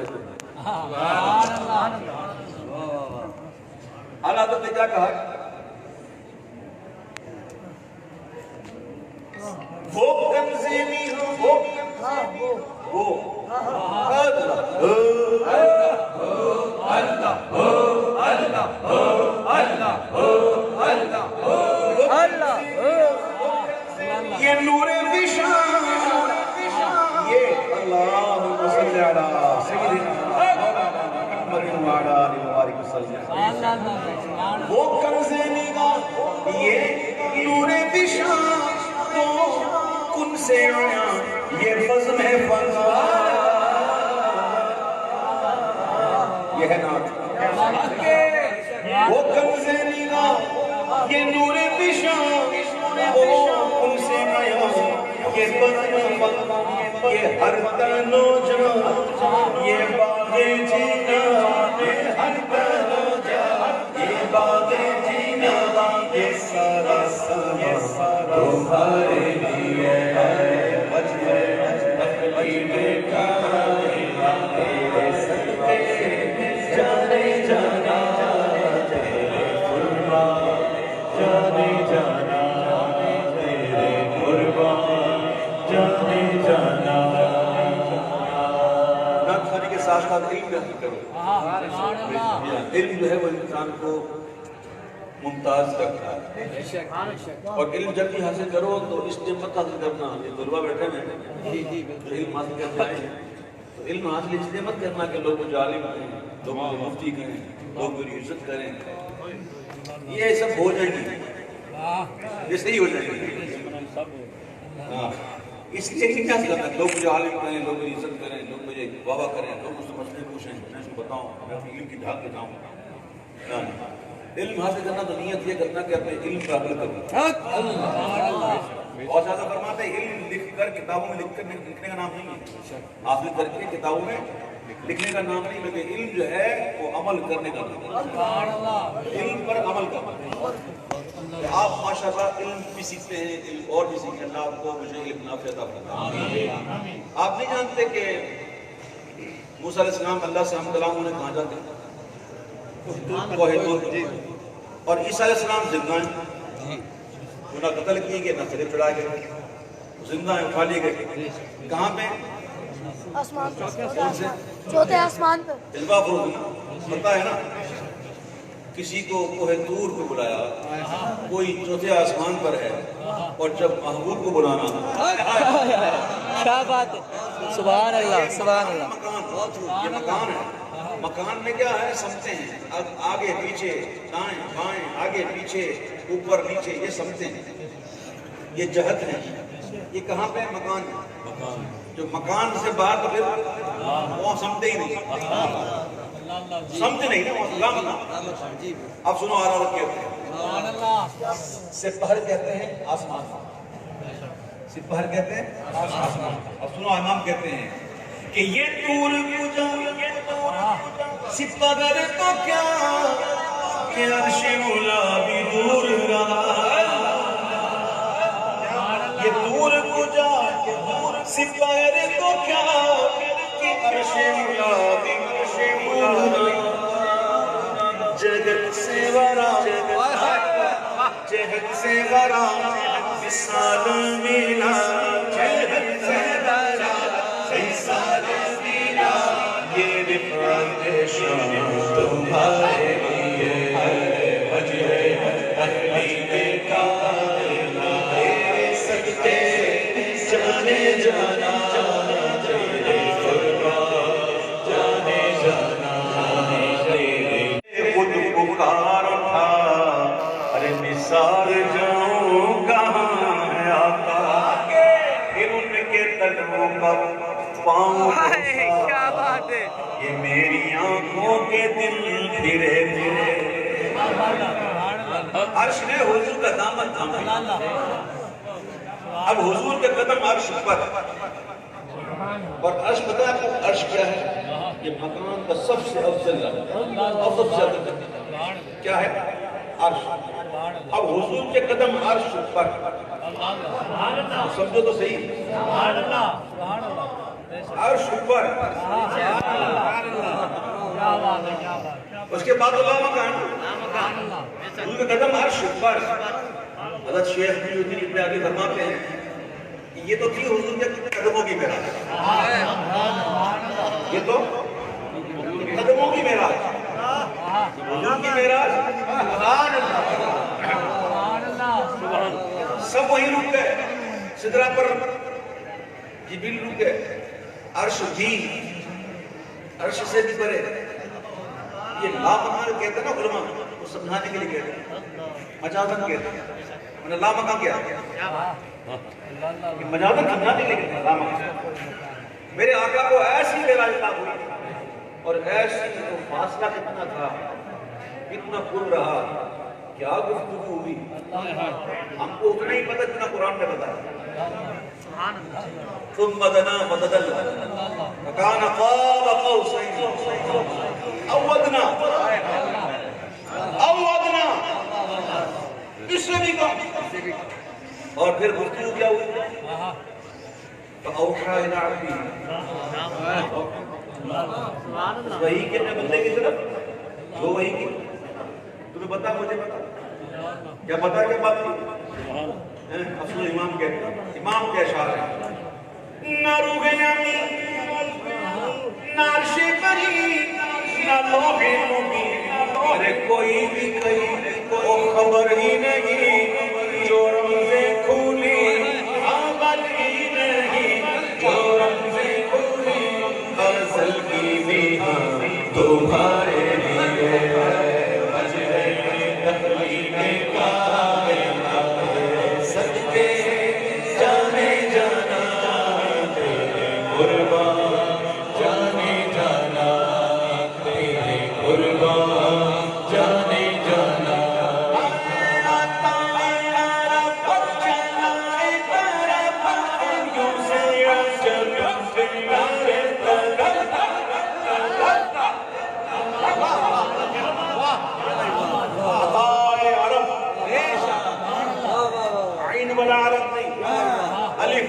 اعلیٰ حضرت نے کیا کہا؟ وہ کنزینی وہ یہ نور بشان، یہ اللہم صلی علی سیدنا محمد وعلی آلہ مبارک وسلم۔ وہ کنز نگاہ، یہ نور بشان، تو کن سے آیا یہ بزم فضا، یہ ہے نعت۔ وہ کنز نگاہ، یہ نور بشان، ان سے آیا یہ بزم فضا، یہ ہر تن و جان، یہ باغ جینا، یہ ہر تن و جان، یہ باغ جینا، یہ سارا سارا تمہارے لیے ہے، وجہ تکلیف کائنات تیرے صدقے جانے جانا، تیرے قربان جانے جانا، تیرے قربان جانے جانا۔ نعت خوانی کے ساتھ ساتھ علم بھی حاصل کرو، علم جو ہے وہ انسان کو ممتاز کرتا ہے، اور علم جب بھی حاصل کرو تو اس نعمت حاصل کرنا، یہ طلبہ بیٹھے ہیں جو علم حاصل کرنا ہے، تو علم حاصل اس نعمت کرنا کہ لوگ مجھے عالم کریں، لوگ مجھے مفتی کریں، لوگ میری عزت کریں۔ یہ سب ہو جائیں گی، یہ صحیح ہو جائیں گی۔ ہاں اس لیے کہ کیا کرنا ہے، لوگ مجھے عالم کہیں، لوگ مجھے عزت کریں، لوگ مجھے بابا کریں، لوگ مجھ سے مسئلے پوچھیں، میں اس کو بتاؤں، میں اپنی علم کی جھاگ پہ جاؤں۔ علم حاصل کرنا تو نیت یہ کرنا کہ اپنے علم پر عمل کرنا۔ اور زیادہ فرماتے ہیں علم لکھ کر کتابوں میں لکھنے کا نام نہیں ہے، حاصل کر کے کتابوں میں لکھنے کا نام نہیں، بلکہ علم جو ہے وہ عمل کرنے کا نام ہے، علم پر عمل کرنا۔ آپ ماشاءاللہ علم بھی سیکھتے ہیں، علم اور بھی سیکھیں، اللہ آپ کو مجھے علم نافع عطا فرمائے۔ آپ نہیں جانتے کہ موسیٰ علیہ السلام اللہ سے ہم کلام انہیں کہاں جاتے ہیں؟ کوہ طور پر۔ اور عیسیٰ علیہ السلام زندہ ہیں، انہیں قتل کیے گئے، نہ صلیب چڑھائے گئے، زندہ ہیں، اٹھا لیے گئے، کہاں پہ؟ آسمان پہ، کون سے؟ چوتھے آسمان پہ۔ جذبہ فروغ پتہ ہے نا، کسی کو کوہ طور کو بلایا، کوئی چوتھے آسمان پر ہے، اور جب محبوب کو بلانا، کیا بات ہے، سبحان اللہ سبحان اللہ۔ مکان، یہ مکان ہے، مکان میں کیا ہے؟ سمتے ہیں، آگے پیچھے، دائیں بائیں، آگے پیچھے، اوپر نیچے، یہ سمتے ہیں، یہ جہت ہے۔ یہ کہاں پہ مکان ہے؟ جو مکان سے باہر تو پھر وہاں سمتے ہی نہیں، سمتے نہیں نا وہاں۔ اب سنو آرہ کہتے ہیں، سپہر کہتے ہیں آسمان، سپہر کہتے ہیں آسمان۔ اب سنو امام کہتے ہیں کہ یہ طور کجا سپہر تو کیا کہ عرش مولا بھی دور رہا، یہ دور کجا سپہر تو کیا کہ عرش مولا بھی دور رہا، جگت سے ورا جہت سے ورا مثال میلا، جہت سے ورا مثال میلا، یہ رفعت شان تمہارے لیے ہے، وجہ تحلیل کائنات، تیرے صدقے جانے جانا، تیرے فرمان جانے جانا، تیرے خود پکار اٹھا، ارے نثار جاؤں کہاں ہے آقا، پھر ان کے قدموں پر پاؤں کیا بات ہے، یہ میری آنکھوں کے دل پھرے پھرے، عرش نے حضور کا دامن تھاما، اب حضور کے قدم عرش پر، اور عرش پتہ ہے آپ کو عرش کیا ہے؟ یہ مکان کا سب سے افضل کیا ہے؟ عرش۔ اب حضور کے قدم عرش پر، سمجھو تو صحیح، عرش پر، اس کے بعد اللہ مکان، حضور کے قدم عرش پر۔ حضرت شیخ محی الدین آگے فرماتے ہیں کہ یہ تو تھی حضور کے قدموں کی معراج، یہ تو قدموں کی معراج، حضور کی معراج، سب وہیں رک گئے، سدرہ پر جبریل رک گئے، عرش بھی، عرش سے بھی پرے، یہ لامکان کہتے ہیں نا علماء، وہ سمجھانے کے لیے کہتے ہیں، مجازن کہتے ہیں، انہیں لامکان کیا ہے؟ یہ مجازن سمجھانے کے لیے کہتے ہیں لامکان۔ میرے آقا کو ایسی معراج عطا ہوئی، اور ایسی تو فاصلہ کتنا تھا، کتنا قرب رہا، کیا گفتگو ہوئی، ہم کو اتنا ہی پتہ جتنا قرآن میں بتایا۔ ثم دنا فتدلى فكان قاب قوسين أودنا اس سے بھی کم، اور پھر گفتگو کیا ہوئی؟ فأوحى إلى عبده، وحی کے اپنے بندے کی طرف، وہ وحی کی، تمہیں پتا مجھے پتا، کیا پتا کیا بات کی؟ اصل امام کہتے ہیں، امام کے اشعار ہیں، نہ روح یمین نہ عرش بری نہ لوح مبین، ارے کوئی بھی کہیں وہ خبر ہی نہیں، جو رمزیں کھولی خبر ہی نہیں، جو رمزیں کھولی غزل کی بھی تمہارے لیے ہے، وجہ تحلیل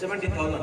70,000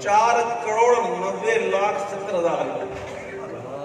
4,90,70,000,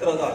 70,000।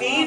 3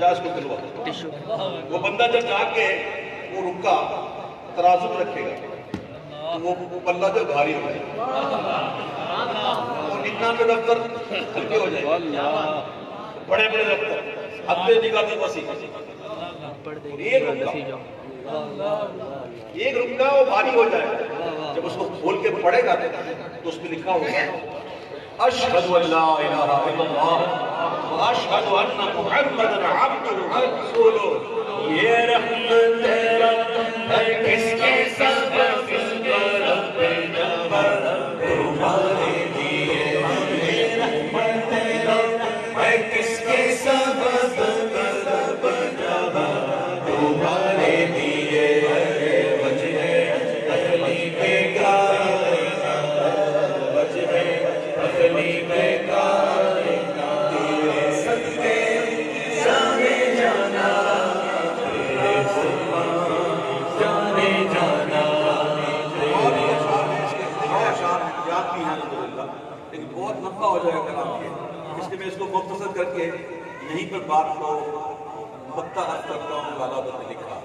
جا اس کو دلوا. وہ بندہ جب جا کے وہ رکا ترازو میں رکھے گا تو وہ پلہ جو بھاری ہو جائے اور 99 دفتر ہلکے ہو جائے. بڑے بڑے دفتر ادھے جگہ تک وسیع. ایک رکا وہ بھاری ہو جائے. جب اس کو کھول کے پڑھے گا تو اس میں لکھا ہوگا اشہد ان لا الہ الا اللہ واشہد ان محمدا عبدہ ورسولہ. یہ رحمت رب ہے کس کے سبب رب جبر تمہارے لیے. یہ رحمت رب ہے کس کے سبب رب جبر تمہارے لیے. وجہ تخلیق کائنات وجہ تخلیق کائنات تیرے صدقے جانے جانا تیرے سلمان جانے جانا. یاد بھی ہے لیکن بہت لمبا ہو جائے گا کلام کے, اس لیے میں اس کو مختصر کر کے یہیں پر بات کو مقطع عرض کرتا ہوں. والا نے لکھا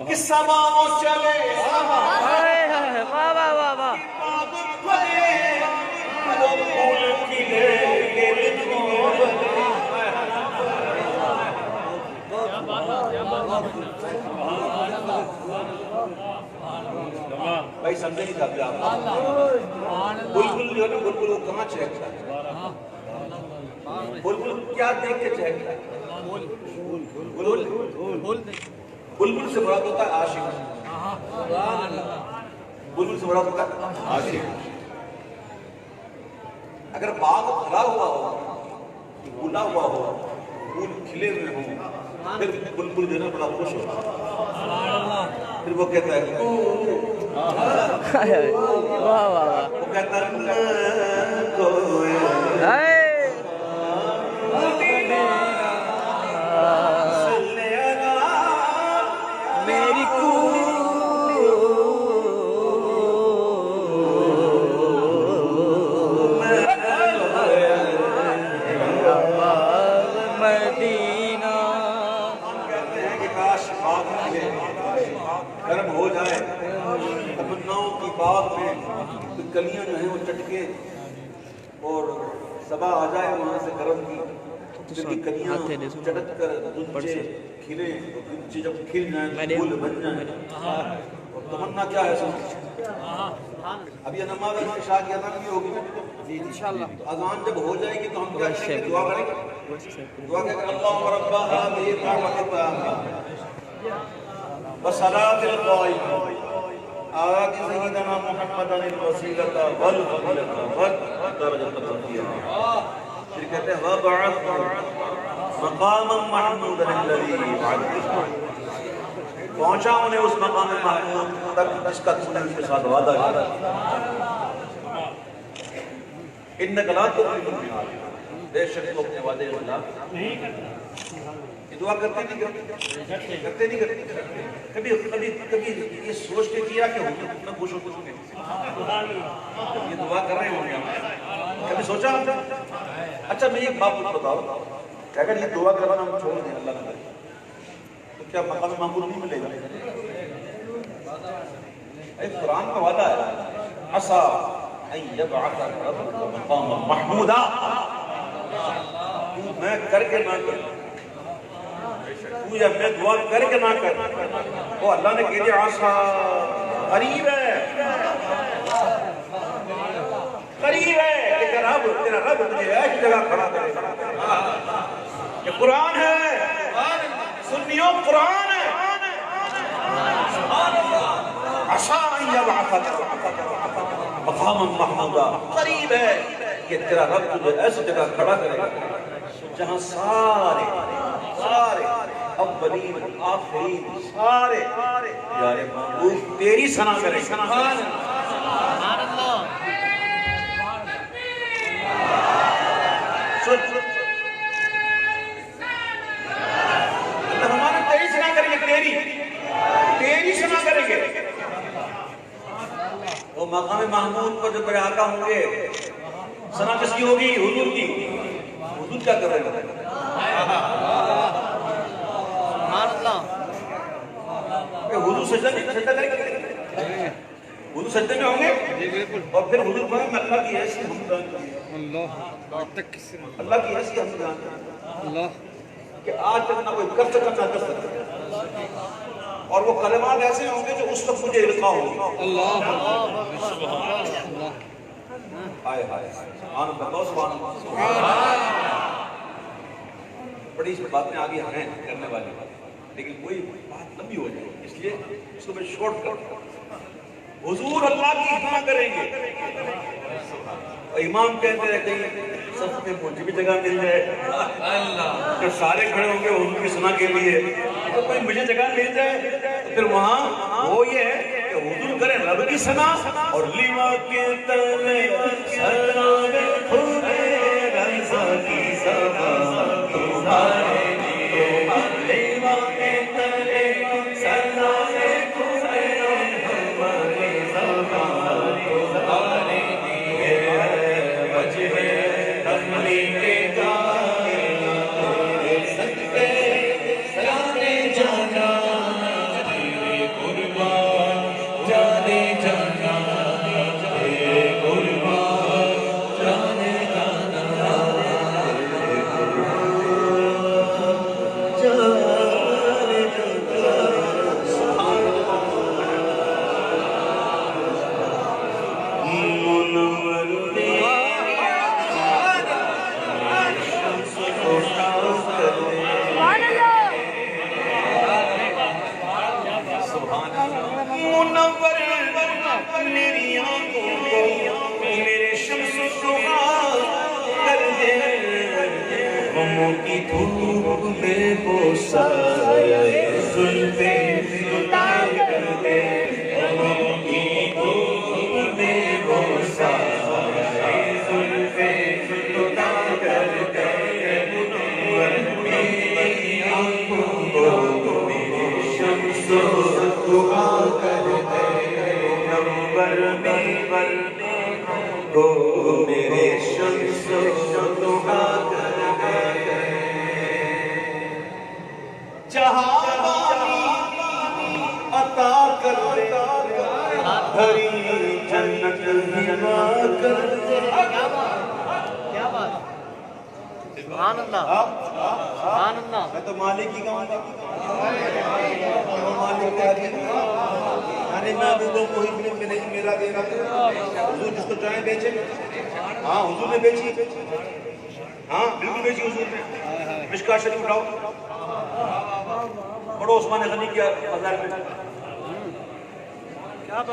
کہ سماؤ چلے واہ واہ واہ واہ. وہ پھول کھلے گرد بھائی سمجھے نہیں سکتے آپ. بلبل جو ہے نا بلبل وہ کہاں چہکتا ہے؟ بلبل کیا دیکھ کے چہکتا ہے؟ بلبل سے مراد ہوتا ہے عاشق. بلبل سے مراد ہوتا ہے عاشق. اگر باغ بھرا ہوا ہو, بھولا ہوا ہو, پھول کھلے ہوئے ہوں, پھر بلبل جو ہے نا بڑا خوش ہوتا ہے. پھر وہ کہتا ہے واہ واہ واہ. وہ کہتا ہے میری مدینہ. کہتے ہیں کہ کاش باغ کھلے گرم ہو جائے, تمناؤں کی باغ میں کلیاں جو ہیں وہ چٹکے اور صبا آ جائے وہاں سے گرم کی, پھر کی کلیاں چٹک کر گنچے کھلے, گنچے جب کھل جائیں پھول بن جائیں. اور تمنا کیا ہے سن, اب یہ نماز عشاء کی اذان بھی ہوگی جی انشاءاللہ. اذان جب ہو جائے گی تو ہم کیا کریں گے؟ دعا کریں گے. دعا کہ اللہم رب هذه الدعوة التامة والصلاة القائمة آت سیدنا محمدا الوسیلة والفضیلة والدرجة الرفیعة. پھر کہتے ہیں وَبَعَثْتُ مقاما محمودا الذی وعدتہ. پہنچا انہیں اس مقام محمود تک جس کا تم نے ان کے ساتھ وعدہ کیا. انک لا تخلف الميعاد. بے شک تو اپنے وعدے کے خلاف نہیں کرتا. یہ دعا کرتے نہیں کرتے. کبھی یہ سوچ کے کیا کہ ہم کتنا خوش ہو گے یہ دعا کر رہے ہوں گے. کبھی سوچا ہم نے؟ اچھا میں ایک بات بتاؤ کہ اگر یہ دعا کرنا ہم چھوڑ دیں اللہ تعالیٰ تو کیا مقام محمود نہیں ملے گا؟ ایک قرآن کا وعدہ ہے عسیٰ ان یبعثک ربک مقاما محمودا. میں کر کے نہ کر, تو یا میں دعا کر کے نہ کر, وہ اللہ نے کہہ دیا عسیٰ قریب ہے, قریب ہے کہ تیرا رب تجھے ایسی جگہ کھڑا کرے گا. یہ قرآن ہے سنیوں, قرآن ہے. عسیٰ ان یبعثک مقاما محمودا. قریب ہے کہ تیرا رب تجھے ایسی جگہ کھڑا کرے گا جہاں سارے اولین آخرین سارے پیارے محبوب تیری ثنا کریں. ہمارے تیری ثنا کریں گے, تیری ثنا کریں گے. وہ مقام محمود پر جو میرے آقا ہوں گے ثنا کس کی ہوگی؟ حضور کی. حضور کیا کر رہے ہیں؟ سبحان اللہ حضور سجدہ کریں گے، حضور سجدے میں ہوں گے اور پھر حضور فرمائیں میں اللہ کی ایسی حمدان اللہ کی ایسی حمدان کہ آج تک نہ کوئی کر سکتا نہ کر سکتا، اور وہ کلمات ایسے ہوں گے جو اس وقت مجھے القاء ہوگی۔ ہائے ہائے سبحان اللہ سبحان اللہ۔ بڑی اس باتیں آگے ہیں کرنے والی، لیکن کوئی بات لمبی ہو جائے اس لیے اس کو میں شارٹ کرتا ہوں۔ حضور اللہ کی اتنا کریں گے، امام کہتے ہیں کہیں صف میں مجھے بھی جگہ مل جائے، تو سارے کھڑے ہوں گے حضور کی ثنا کے لیے، تو کوئی مجھے جگہ مل جائے، پھر وہاں وہ یہ ہے کہ حضور کریں رب کی ثنا اور لیوا کے تلے ثنا میں کھلے رضا کی سبا تمہارے لیے، لیوا کے تلے ثنا میں کھلے ہمارے سبا تمہارے لیے، وجہ کملی کے جانے تیرے صدقے جانے جانا تیرے قربان، جانے جانا تیرے قربان، جانے جانا تیرے قربان، جانے جانا۔ منور میری آنکھوں کو میرے شمس سبحان کر دے، غموں کی دھوپ میں بوسہ زلفے عطا کر دے، غموں کی دھوپ میں بوسہ زلفے عطا کر دے، منور میری آنکھوں کو میرے شمس سبحان کر دے، گو میرے شمس دعا کر دے، جہاں عطا کر دے، ہری جنت ہوا کر دے۔ کیا بات سبحان اللہ سبحان اللہ۔ میں تو مالک ہی گاؤں گا، مالک کا یعنی میں ابھی دو کوئی فلم میں نہیں میرا دے رہا، حضور جس کو چاہیں بیچے، ہاں حضور نے بیچی، ہاں بالکل بیچی حضور نے۔ مشکا شریف اٹھاؤ، پڑھو عثمان غنی کیا بازار میں،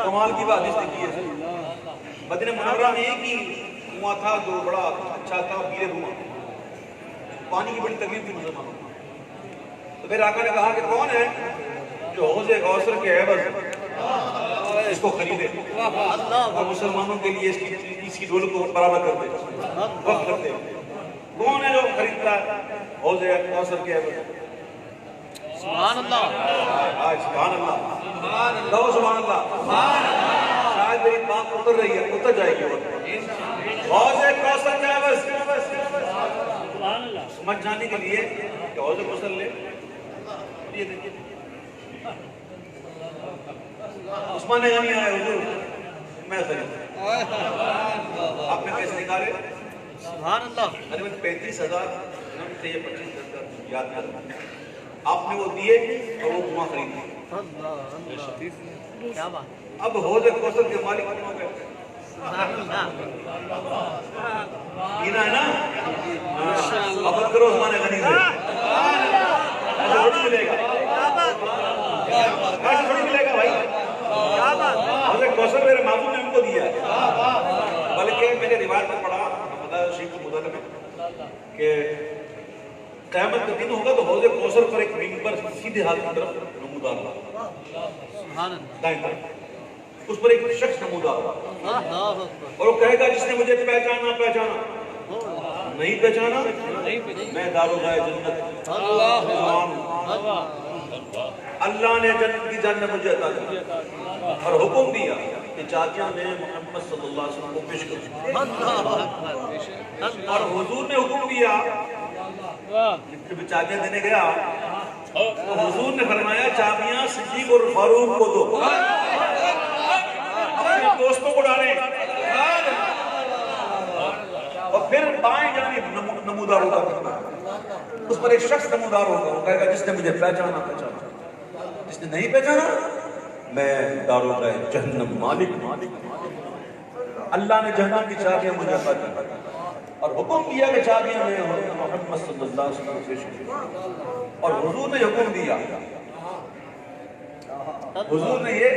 کمال کی بات اس نے کی ہے۔ مدینہ منورہ میں ایک ہی کنواں تھا جو بڑا اچھا تھا، پیرے کنواں، پانی کی بڑی تکلیف تھی مسلمانوں کو، تو پھر آقا نے کہا کہ کون ہے جو حوض کوثر کے عوض اس کو خریدے اور مسلمانوں کے لیے اس کی ڈول کو برابر کر دے، وقف کر دے، کون ہے جو خریدتا ہے حوض کوثر کے عوض؟ سبحان اللہ سبحان اللہ، کہو سبحان اللہ۔ شاید میری بات اتر رہی ہے، اتر جائے گی، حوض کوثر کے عوض سمجھ جانے کے لیے کہ حوض کوثر لے، یہ دیکھیے عثمان غنی آئے، حضور میں خرید، آپ نے پیسے نکالے، سبحان اللہ۔ تقریباً 35,000 تھے، 25 یاد نہیں آتا، آپ نے وہ دیے اور وہ کنواں خرید لی۔ کیا بات اب حوض کوثر کے مالک کون ہو گئے؟ پینا ہے نا، اب کرو عثمان غنی سے، ایسے تھوڑی ملے گا، ایسے تھوڑی ملے گا بھائی۔ حوض کوثر میرے معبود نے ان کو دیا ہے، بلکہ میں نے روایت میں پڑھا مدارس شریف کی مدد میں کہ قیامت کا دن ہوگا تو حوض کوثر پر ایک منبر سیدھے ہاتھ کی طرف نمودار ہوگا، سبحان اللہ دائیں طرف اس پر ایک شخص نمودار ہوگا، اور وہ کہے گا جس نے مجھے پہچانا پہچانا، نہیں پہچانا میں داروغہ جنت۔ اللہ نے جنت کی جنت مجھے عطا کی اور حکم دیا کہ چاچا نے محمد محمد صلی اللہ علیہ وسلم کو پیش کروں. اور حضور نے حکم دیا جب چابیاں دینے گیا تو حضور نے فرمایا چابیاں صدیق اور فاروق کو دو، اپنے دوستوں کو ڈالیں. اور پھر بائیں جانب نمودار ہوگا، اس پر ایک شخص نمودار ہوگا، وہ کہے گا جس نے مجھے پہچانا پہچانا، جس نے نہیں پہچانا میں داروغہ جہنم مالک. اللہ نے جہنم کی چابیاں مجھے عطا کی اور حکم دیا کہ چابیاں میں محمد صلی اللہ علیہ وسلم سے شروع. اور حضور نے حکم دیا، حضور نے یہ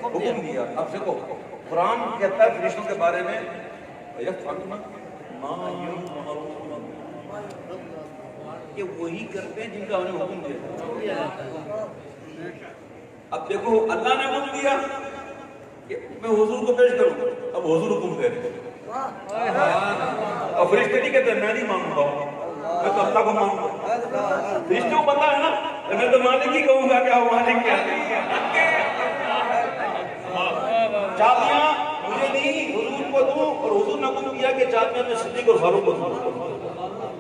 حکم دیا. اب دیکھو قرآن کہتا ہے فرشتوں کے بارے میں کہ وہی کرتے ہیں جن کا انہیں حکم دیا. اب دیکھو اللہ نے حکم دیا کہ میں حضور کو پیش کروں، اب حضور حکم دے رہے. اور فرشتے نہیں کہتے میں نہیں مانوں گا، میں تو اللہ کو مانوں گا. فرشتوں کو پتا ہے نا میں تو مالک ہی کہوں گا. کیا مالک کیا چابیاں مجھے دی حضور کو دوں، اور حضور نے حکم دیا کہ چابیاں میں صدیق اور فاروق کو دوں،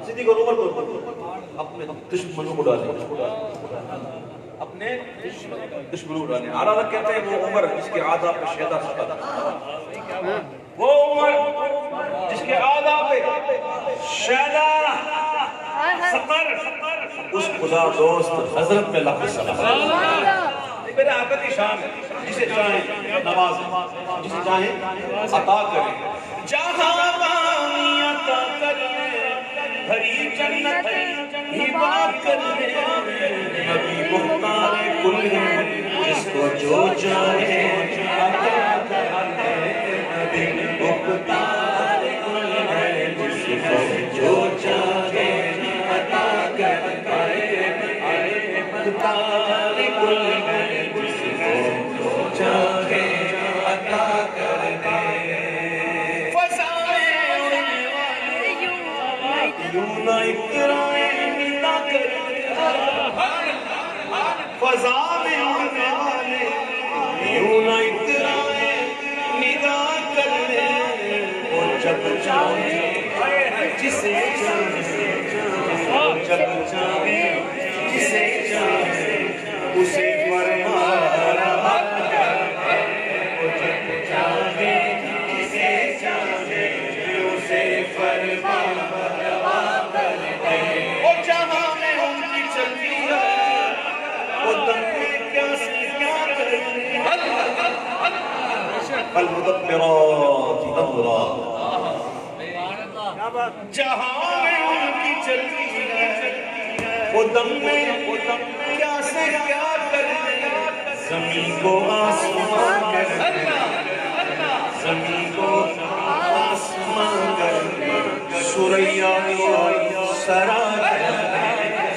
صدیق اور عمر کو دوں. اپنے دشمنوں کو ڈالیں، اپنے دشمنوں کو ڈالیں. اعلیٰ کہتے ہیں وہ عمر جس کے آداب پہ شہدا سقط، وہ عمر جس کے آداب پہ شہدا سقط، اس خدا دوست حضرت میں لاکھ سلام. میرے آقا کی شان ہے، جسے چاہیں نوازیں، جسے چاہیں عطا کریں. جہاں بامی عطا کریں، بھری جنت ہبا کریں، نبی مختار کل ہے جس کو جو چاہے عطا کریں. نبی مختار کل ہے جس کو جو چاہے عطا کریں. مختار کل ہے جس کو جو چاہے عطا کریں. فضائیں اڑنے والے یوں نہ اکرائیں ندا کریں. فضائیں اڑنے والے یوں نہ اکرائیں ندا کریں. وہ جب چاہے جسے چاہے، جب چاہے جسے چاہے اسے فرما رہا کرے. وہ جب چاہے جسے چاہے اسے فرما رہا کرے. وہ جہاں میں ان کی چلتی ہے وہ دم میں کیا سے کیا کرے. فالمدبرات امرا، جہاں میں ان کی چلتی ہے وہ دم میں کیا سے کیا کرے. زمین کو آسمان کر، زمین کو آسمان کر، سوریا سرا کر.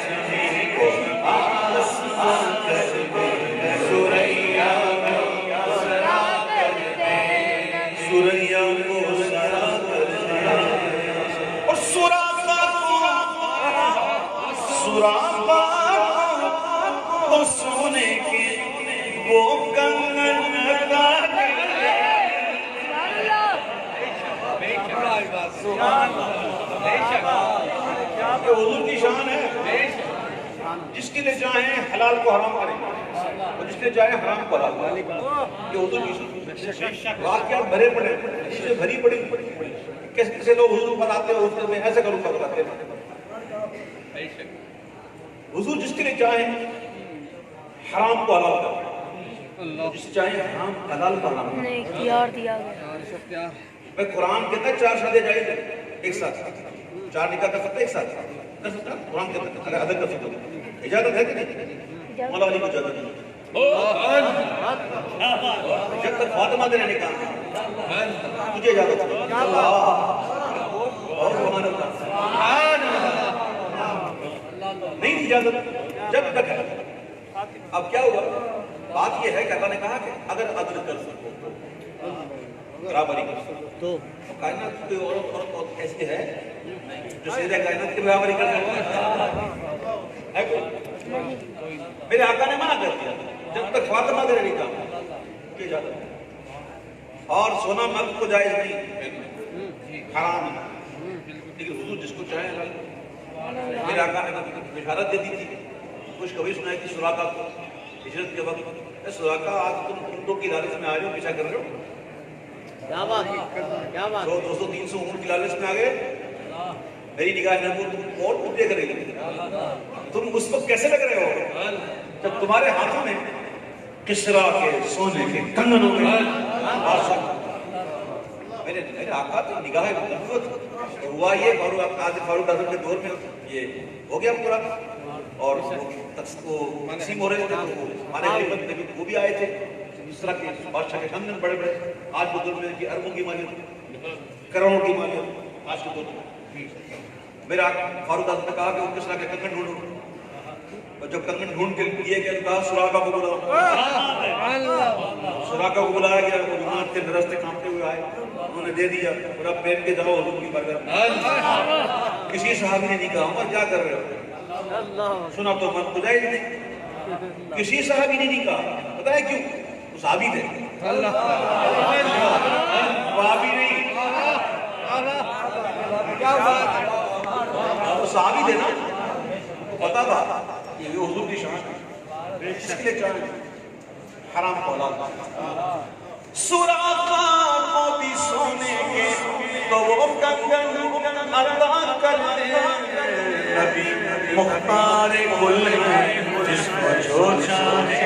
زمین کو آسمان کر، سوریا سرا کر، سوریا کو سرا کر. اور سراپا کو سونے کے وہ کنگن لگا دے. یہ حضور کی شان ہے. جس کے لیے چاہیں حلال کو حرام کریں اور جس کے لیے چاہیں حرام کو حلال کریں. یہ حضور کی شان. واقعات بھرے پڑے، چیزیں بھری پڑی. کیسے لوگ حضور بتاتے ہیں حضور میں ایسے کروں گا بتاتے ہیں. حضور جس کے لیے چاہیں حرام کو حلال کریں، جس سے چاہیں حرام حلال کو حرام کریں. اختیار دیا گیا. میں قرآن کہتا ہے 4 شادیاں جائز ہیں ایک ساتھ، 4 نکاح کر سکتے ایک ساتھ کر سکتا. قرآن کہتا ہے اگر ادب کر سکتے اجازت ہے کہ نہیں؟ مولا علی کو اجازت نہیں. جب تک فاطمہ تیرا نکاح تجھے اجازت ہے. نہیں اجازت جب تک ہے. اب کیا ہوا؟ بات یہ ہے کہ اللہ نے کہا کہ اگر عدل کر سکو برابری کر سکو تو کائنات کی کوئی عورت ایسی ہے جو سیدھے کائنات کی برابری کر سکو ہے؟ میرے آقا نے منع کر دیا جب تک فاطمہ تیرے نکاح کی اجازت ہے. اور سونا مرد کو جائز نہیں، حرام ہے، لیکن حضور جس کو چاہے حلال۔ میرے آقا نے کبھی بشارت دے دی تھی، خوشخبری سنائی تھی سراقہ کو ہجرت کے وقت، اے سراقہ آج تم اونٹوں کی لالچ میں آ رہے ہو، پیچھا کر رہے ہو، کیا بات کیا بات 100 200 300 اونٹ کی لالچ میں آ گئے، میری نگاہ نبوت تم اور اونٹے کرے گی، تم اس وقت کیسے لگ رہے ہو جب تمہارے ہاتھوں میں کسرا کے سونے کے کنگنوں میں میرے آقا تو نگاہ نبوت ہوا یہ فاروق اعظم کے دور میں یہ ہو گیا پورا، اور وہ تقسیم ہو رہے تھے، ہمارے غریبت نبی وہ بھی آئے تھے، اس طرح کے بادشاہ کے کنگن بڑے بڑے، آج کے دور میں اربوں کی مالیت، کروڑوں کی مالیت آج کے دور میں۔ میرا فاروق اعظم نے کہا کہ وہ کس طرح کے کنگن ڈھونڈو، اور جب کنگن ڈھونڈ کے لیے گیا کہا سراقہ کو بلاؤ، سراقہ کو بلایا گیا، وہ بیمار تھے، نرستے کانپتے ہوئے آئے، انہوں نے دے دیا، اور اب پہن کے جاؤ حضور کی برکت۔ کسی صحابی نے نہیں کہا عمر کیا کر رہے ہو، سنا تو من کو جائز نہیں، کسی صحابی نے نہیں کہا، پتہ ہے کیوں؟ وہ صحابی تھے، صحابی نہیں، وہ صحابی تھے نا، پتا تھا یہ حضور کی شان ہے، اس کے لیے چاہے حرام کو اولاد سراقہ کو بھی سونے کے تو وہ کنگن ادا کرتے، نبی مختار کل ہے جس کو جو چاہے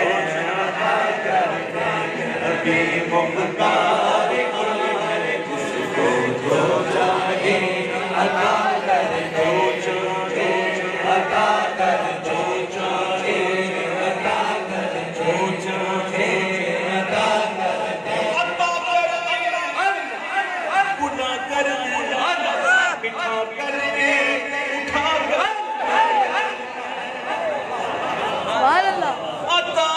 نبی مختار کل ہے جس کو جو چاہے عطا کر جو چاہے عطا کر جو چاہے عطا کر جو چاہے عطا کر بٹھا کر اٹھا کر سبحان اللہ عطا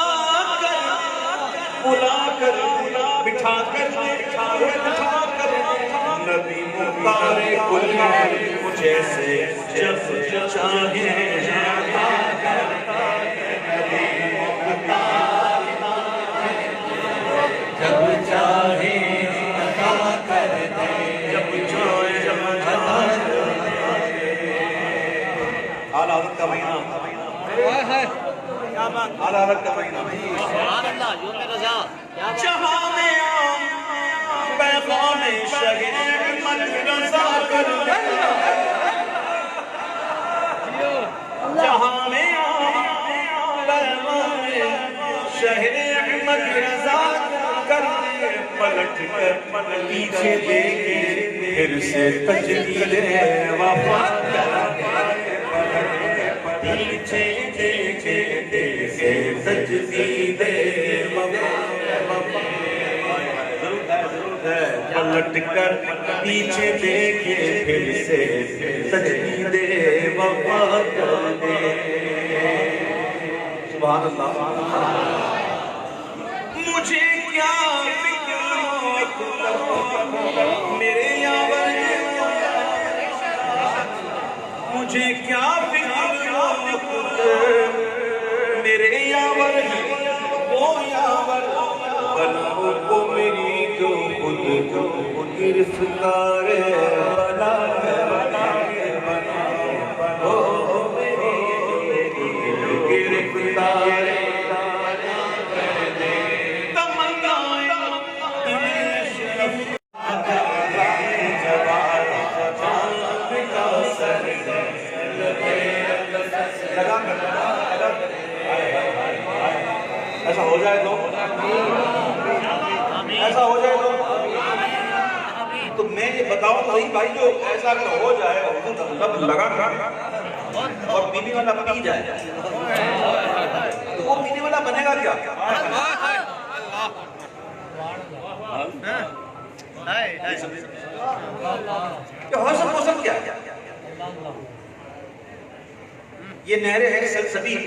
کر بلا کر بٹھا کر بٹھا کر نبی مختار کل ہے جیسے جب چاہے عطا کرتا ہے نبی مختار جب چاہے عطا کرتا ہے جب چاہے عطا کرتا ہے۔ اعلی حضرت کا مہینہ، اعلی حضرت کا مہینہ، سبحان اللہ یوم رضا کیا بات جہاں میں پیغام شہ احمد رضا کر جہاں میں پیغام شہ احمد رضا کر پلٹ کر پیچھے دیکھے پھر سے تجدید وفا پیچھے دیکھے پھر سے تجدید وفا پلٹ کر پیچھے دیکھے پھر سے تجدید وفا کر دے۔ سبحان اللہ۔ مجھے کیا فکر میرے یاور مجھے کیا فکر میرے یاور وہ یاور بلا کو میری جو خود گرفتار بنا وہ میری گرفتار ایسا ہو جائے تو میں یہ بتاؤں تو صحیح بھائی جو ایسا اگر ہو جائے تب لگا اور پینے والا پی جائے تو وہ پینے والا بنے گا کیا؟ حوصل موسم کیا ہے؟ یہ نہریں ہیں سلسبیل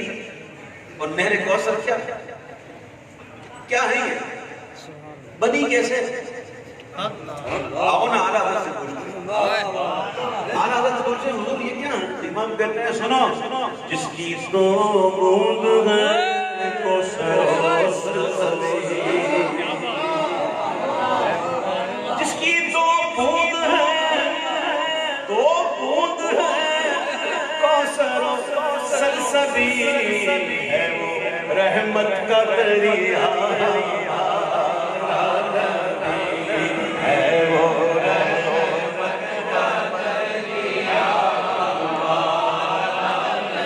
اور نہر کوثر کیا ہے یہ بنی کیسے؟ آؤ نا اعلیٰ حضرت سے پوچھتے اعلیٰ حضرت سے پوچھتے حضور یہ کیا ہے؟ امام کہتے ہیں سنو جس کی تو بوند ہے کوثر سلسبیل ہے وہ رحمت کا دریا ہے وہ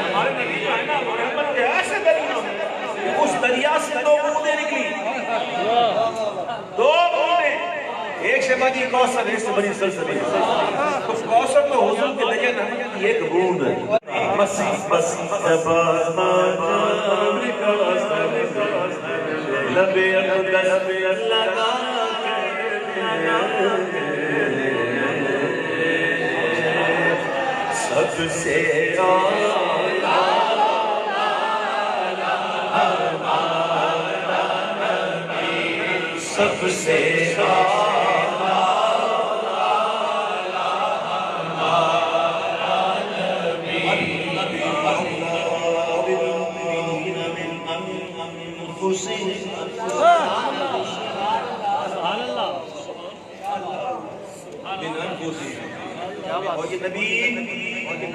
ہمارے نبی جو ہے نا وہ رحمت کے ایسے دریا اس دریا سے دو بوندیں نکلی دو بوندیں ایک سے بنی کوثر ایک سے بنی سلسبیل اس کوثر تو حضور کے لجے نبی کی ایک بوند ہے بسی بسی لبے اقدس لگا سب سے سب سے اور یہ نبی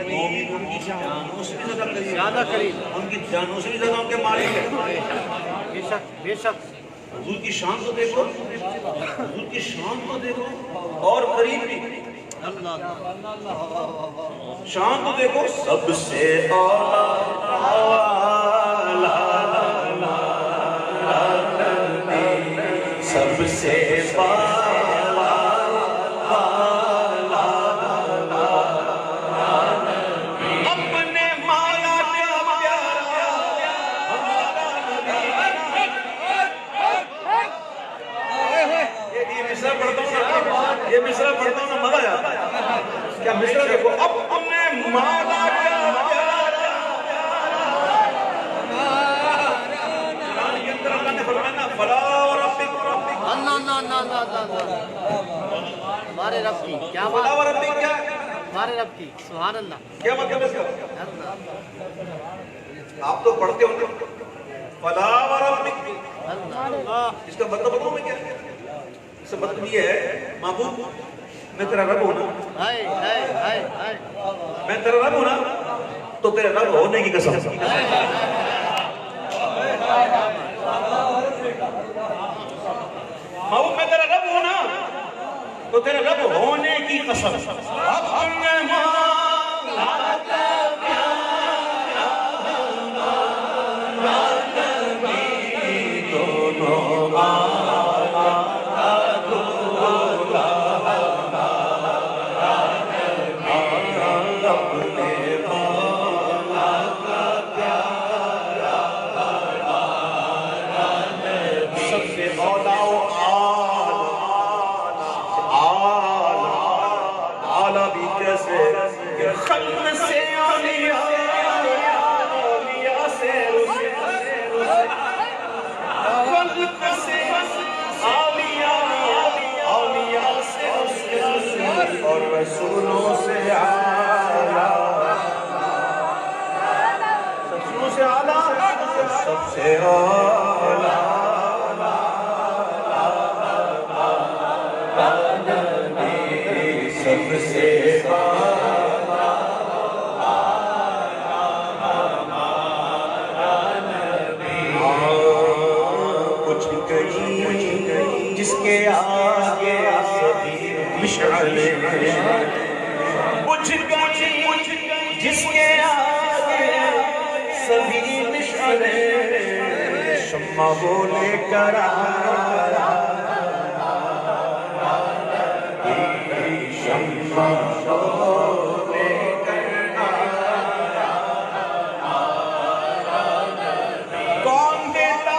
مومن ان کی جانوں سے بھی زیادہ قریب ان کی جانوں سے بھی زیادہ ان کے مالک ہے بے شک بے شک حضور کی شان کو دیکھو حضور کی شان کو دیکھو اور قریب بھی شان کو دیکھو سب سے سب سے یہ مصرع پڑھتا ہوں نا مزہ جاتا ہے کیا مصرع دیکھو اپنے مالا کا پیارا قرآن کے اندر اللہ نے فرمایا نا فلا وربک ہمارے رب کی کیا فلا بات وربک کیا ہمارے رب کی سبحان اللہ کیا مطلب اس کا آپ تو پڑھتے ہوں گے فلا وربک اس کا مطلب بتاؤں میں کیا ہے اس کا مطلب یہ ہے محبوب میں تیرا رب ہوں نا میں تیرا رب ہوں نا تو تیرے رب ہونے کی قسم محبوب میں تیرا رب ہوں نا تو تیرے رب ہونے کی قسم اپنے مولا کا پیارا نبی دونوں اور رسولوں سے اعلیٰ رسولوں سے اعلیٰ سب سے اعلیٰ سب سے کچھ گئی جس کے آگے مشعلیں بجھ گئی جس کے آگے سبھی مشعلیں شمع بولے کرا شمع بولے کرا کون دیتا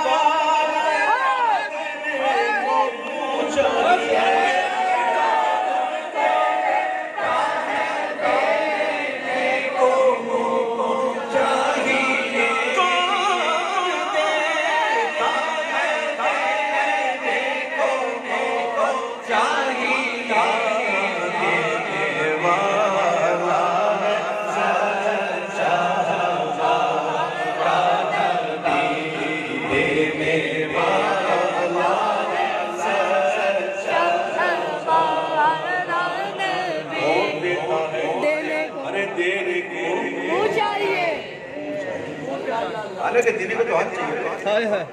حالانکہ دینے کو تو ہاتھ چاہیے،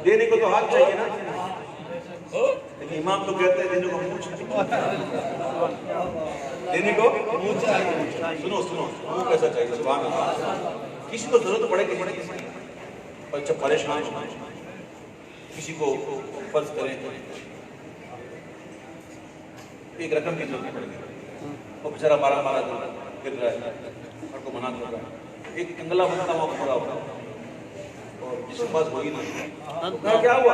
دینے کو تو ہاتھ چاہیے نا، لیکن امام تو کہتے ہیں دینے کو منہ چاہیے، دینے کو سنو منہ کیسا چاہیے؟ سبحان اللہ. کسی کو ضرورت پڑے کہ اور جب پریشان ہو کسی کو فرض کریں ایک رقم کی ضرورت پڑے گی، وہ بیچارہ مارا گر رہا ہے اور کو منع کر رہا ہے، ایک انگلا بنتا ہوا پڑا ہوا اور جس کے پاس وہی نہیں، کیا ہوا؟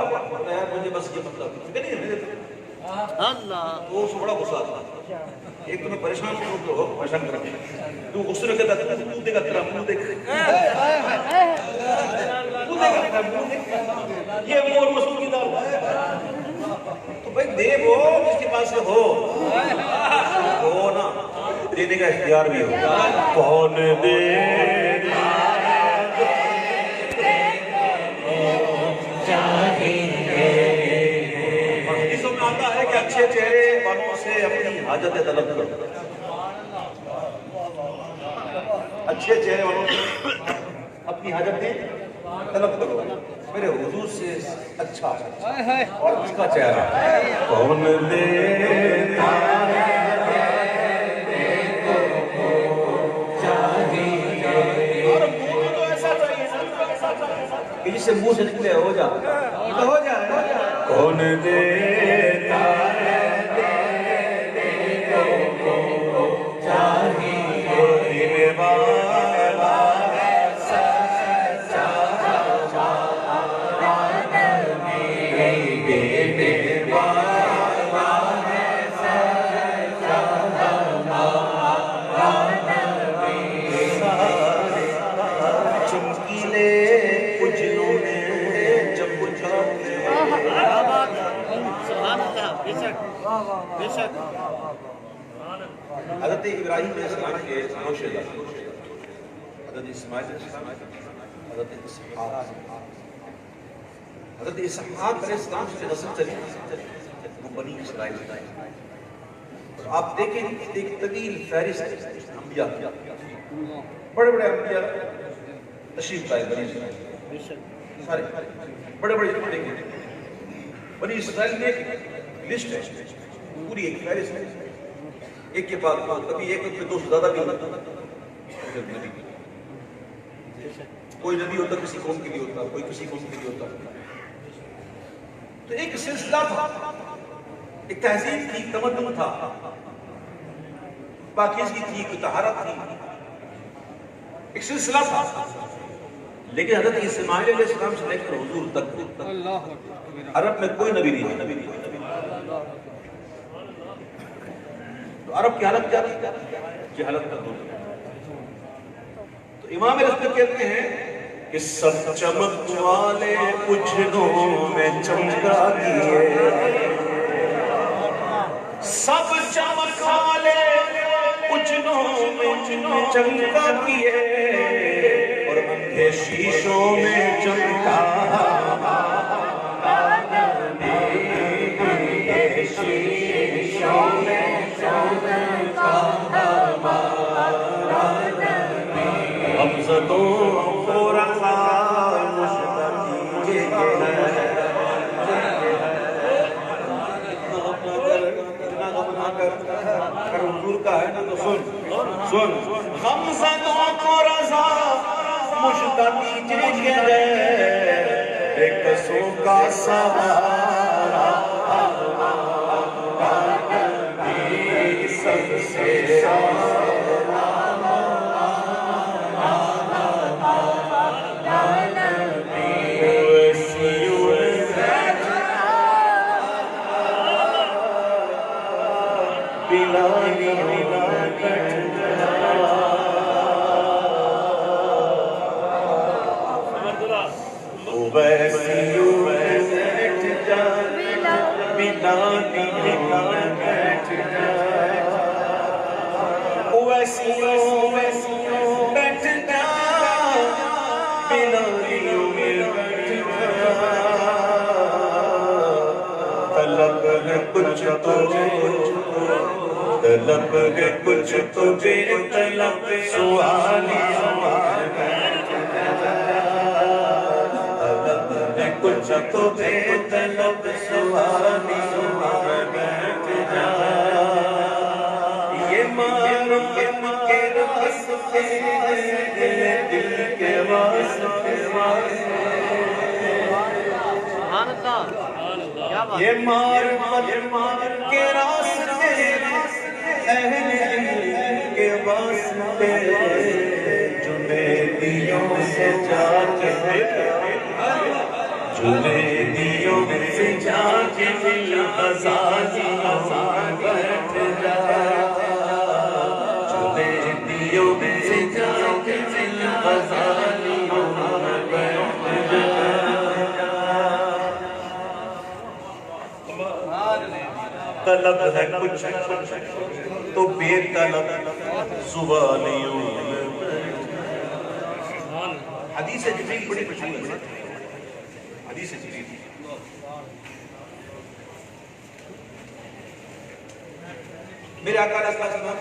یار مجھے بس یہ مطلب اللہ وہ اس کو بڑا غصہ آتا، ایک تمہیں پریشان ہو پریشان کر رہا تو غصے میں کہتا تو دے گا تیرا منہ دیکھ، یہ وہ مسعود کی دعوت تو بھائی دے وہ جس کے پاس سے ہو نا، دینے کا اختیار بھی ہو. کون دے حدیثوں میں آتا ہے کہ اچھے چہرے والوں سے اپنی حاجتیں طلب کرو، اچھے چہرے والوں سے اپنی حاجتیں طلب کرو. میرے حضور سے اچھا اور اس کا چہرہ کون دیتا ہے اور منہ تو ایسا چاہیے کہ جس سے منہ سے نکلے ہو جائے کون دیتا ہے حضرت ابراہیم علیہ السلام کے نوشے حضرت اسماعیل حضرت اسحاق علیہ السلام سے نسل چلی وہ بنی اسرائیل. آپ دیکھیں ایک طویل فہرست انبیاء بڑے بڑے انبیاء تشریف لائے بنی اسرائیل، سارے بڑے بڑے دیکھیں بنی اسرائیل میں ایک لسٹ ہے، پوری ایک فہرست ہے، ایک کے بعد کبھی ایک میں دو سے زیادہ بھی ہوتا، کوئی نبی ہوتا کسی قوم کے لیے ہوتا، کوئی کسی قوم کے لیے ہوتا. تو ایک سلسلہ تھا، ایک تہذیب تھی، تمدن تھا، پاکیزگی تھی، کوئی طہارت تھی، ایک سلسلہ تھا. لیکن حضرت اسماعیل علیہ السلام سے لے کر حضور تک عرب میں کوئی نبی نہیں. تو عرب کی حالت کیا تھی؟ جہالت کا دور. تو امام رسول کہتے ہیں کہ سب چمک والے اجڑوں میں چمکا دیے، سب چمک والے اجڑوں میں چمکا کیے اور اندھے شیشوں میں چمکا شیشوں میں حمزتوں کو رکھا مشتقی اگر حضور کا ہے نا تو سن حمزتوں کو رضا مشتقی جگہ ایک سو کا سہارا سب سے طلب ہے کچھ تو بے طلب سوالی کچھ تو بے طلب سواری بیٹھ جا یہ معرفت کے راستے دل کے واسطے یہ معرفت کے راستے اہل دل کے واسطے جو بیدیوں سے جا کے جو بیدیوں سے جا کے غزالیوں بیٹھ جا جو بیدیوں سے جا کے غزالیوں بیٹھ جا طلب ہے کچھ تو بے طلب زبانیوں حدیث جبریل بڑی مشہور ہے حدیث جبریل میرے آقا علیہ السلام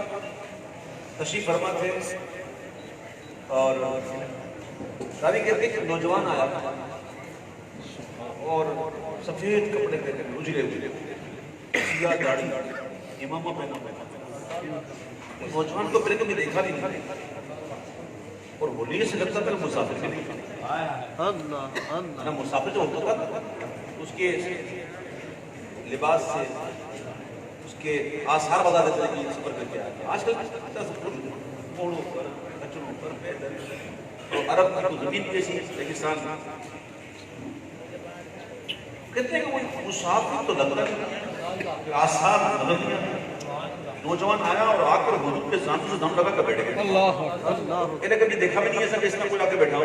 تشریف فرما تھے اور راوی کہتے ہیں کہ نوجوان آیا اور سفید کپڑے پہنے اجلے سیاہ داڑھی امامہ پہنا نوجوان کو پہلے کبھی دیکھا نہیں اور بولیے سے لگتا تھا مسافر کے نہیں مسافر جو ہوتا تھا اس کے لباس سے اس کے آثار بتا دیتے ہیں کہ سفر کر کے آئے آج کل گھوڑوں پر کچروں پر پیدل اور عرب کی زمین جیسی ریگستان کہتے ہیں کہ وہ مسافر تو لگتا ہے آثار بدل دیا نوجوان آیا اور آ کر حضور کے سامنے سے دم لگا کر بیٹھ گیا انہیں کبھی دیکھا بھی نہیں ایسا کہ اس میں کوئی آ کے بیٹھا ہو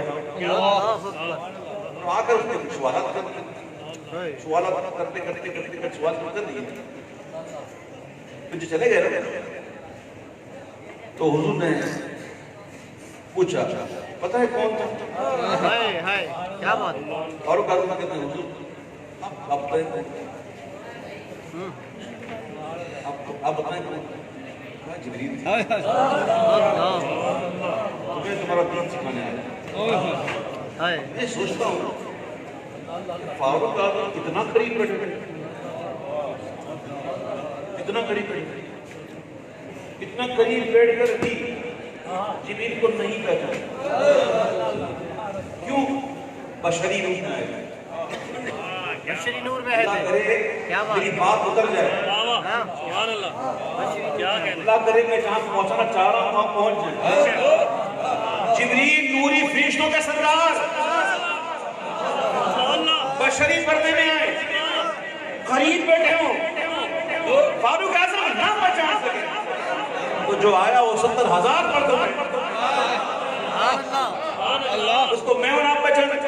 آ کر اس نے سوالات کرتے سوال کر دیے پھر جو چلے گئے تو حضور نے پوچھا پتہ ہے کون تھا کیا بات اور کہتے ہیں حضور آپ بتائیں آپ بتائیں جبریل تمہیں تمہارا دین سکھانے آیا میں سوچتا ہوں فاروق اعظم اتنا قریب بیٹھے اتنا قریب بیٹھ کر بھی جبریل کو نہیں پہچانا کیوں بشری نہیں آئے بشری نور میں ہے میری بات اتر جائے اللہ کرے میں جہاں پہنچنا چاہ رہا ہوں وہاں پہنچ جائے جبریل نوری فرشتوں کے سردار بشری پردے میں آئے قریب بیٹھے ہوں فاروق اعظم نہ پہچان سکے تو جو آیا وہ 70,000 مردوں میں اس کو میں اور آپ پہچان سکتے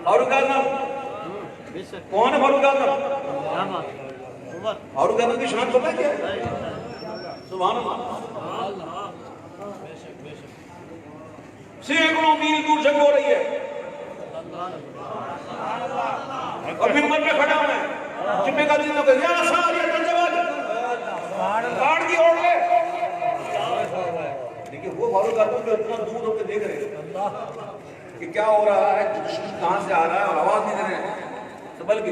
فاروق اعظم کون ہے فاروق اعظم فاروق اعظم کی شان پتہ ہے کیا سبحان اللہ سینکڑوں میل دور جنگ ہو رہی ہے اور منبر پہ کھڑا ہوا ہے چپے کا دن لوگ یا سارے تنجواد باڑ کی اوڑ لے لیکن وہ فاروق اعظم جو اتنا دور ہو کے دیکھ رہے ہیں کہ کیا ہو رہا ہے کہاں سے آ رہا ہے اور آواز نہیں دے رہے ہیں تو بلکہ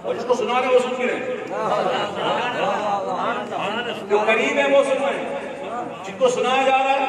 اور جس کو سنا رہے ہیں وہ سن بھی رہے ہیں جو قریب ہے وہ سن رہے ہیں جن کو سنایا جا رہا ہے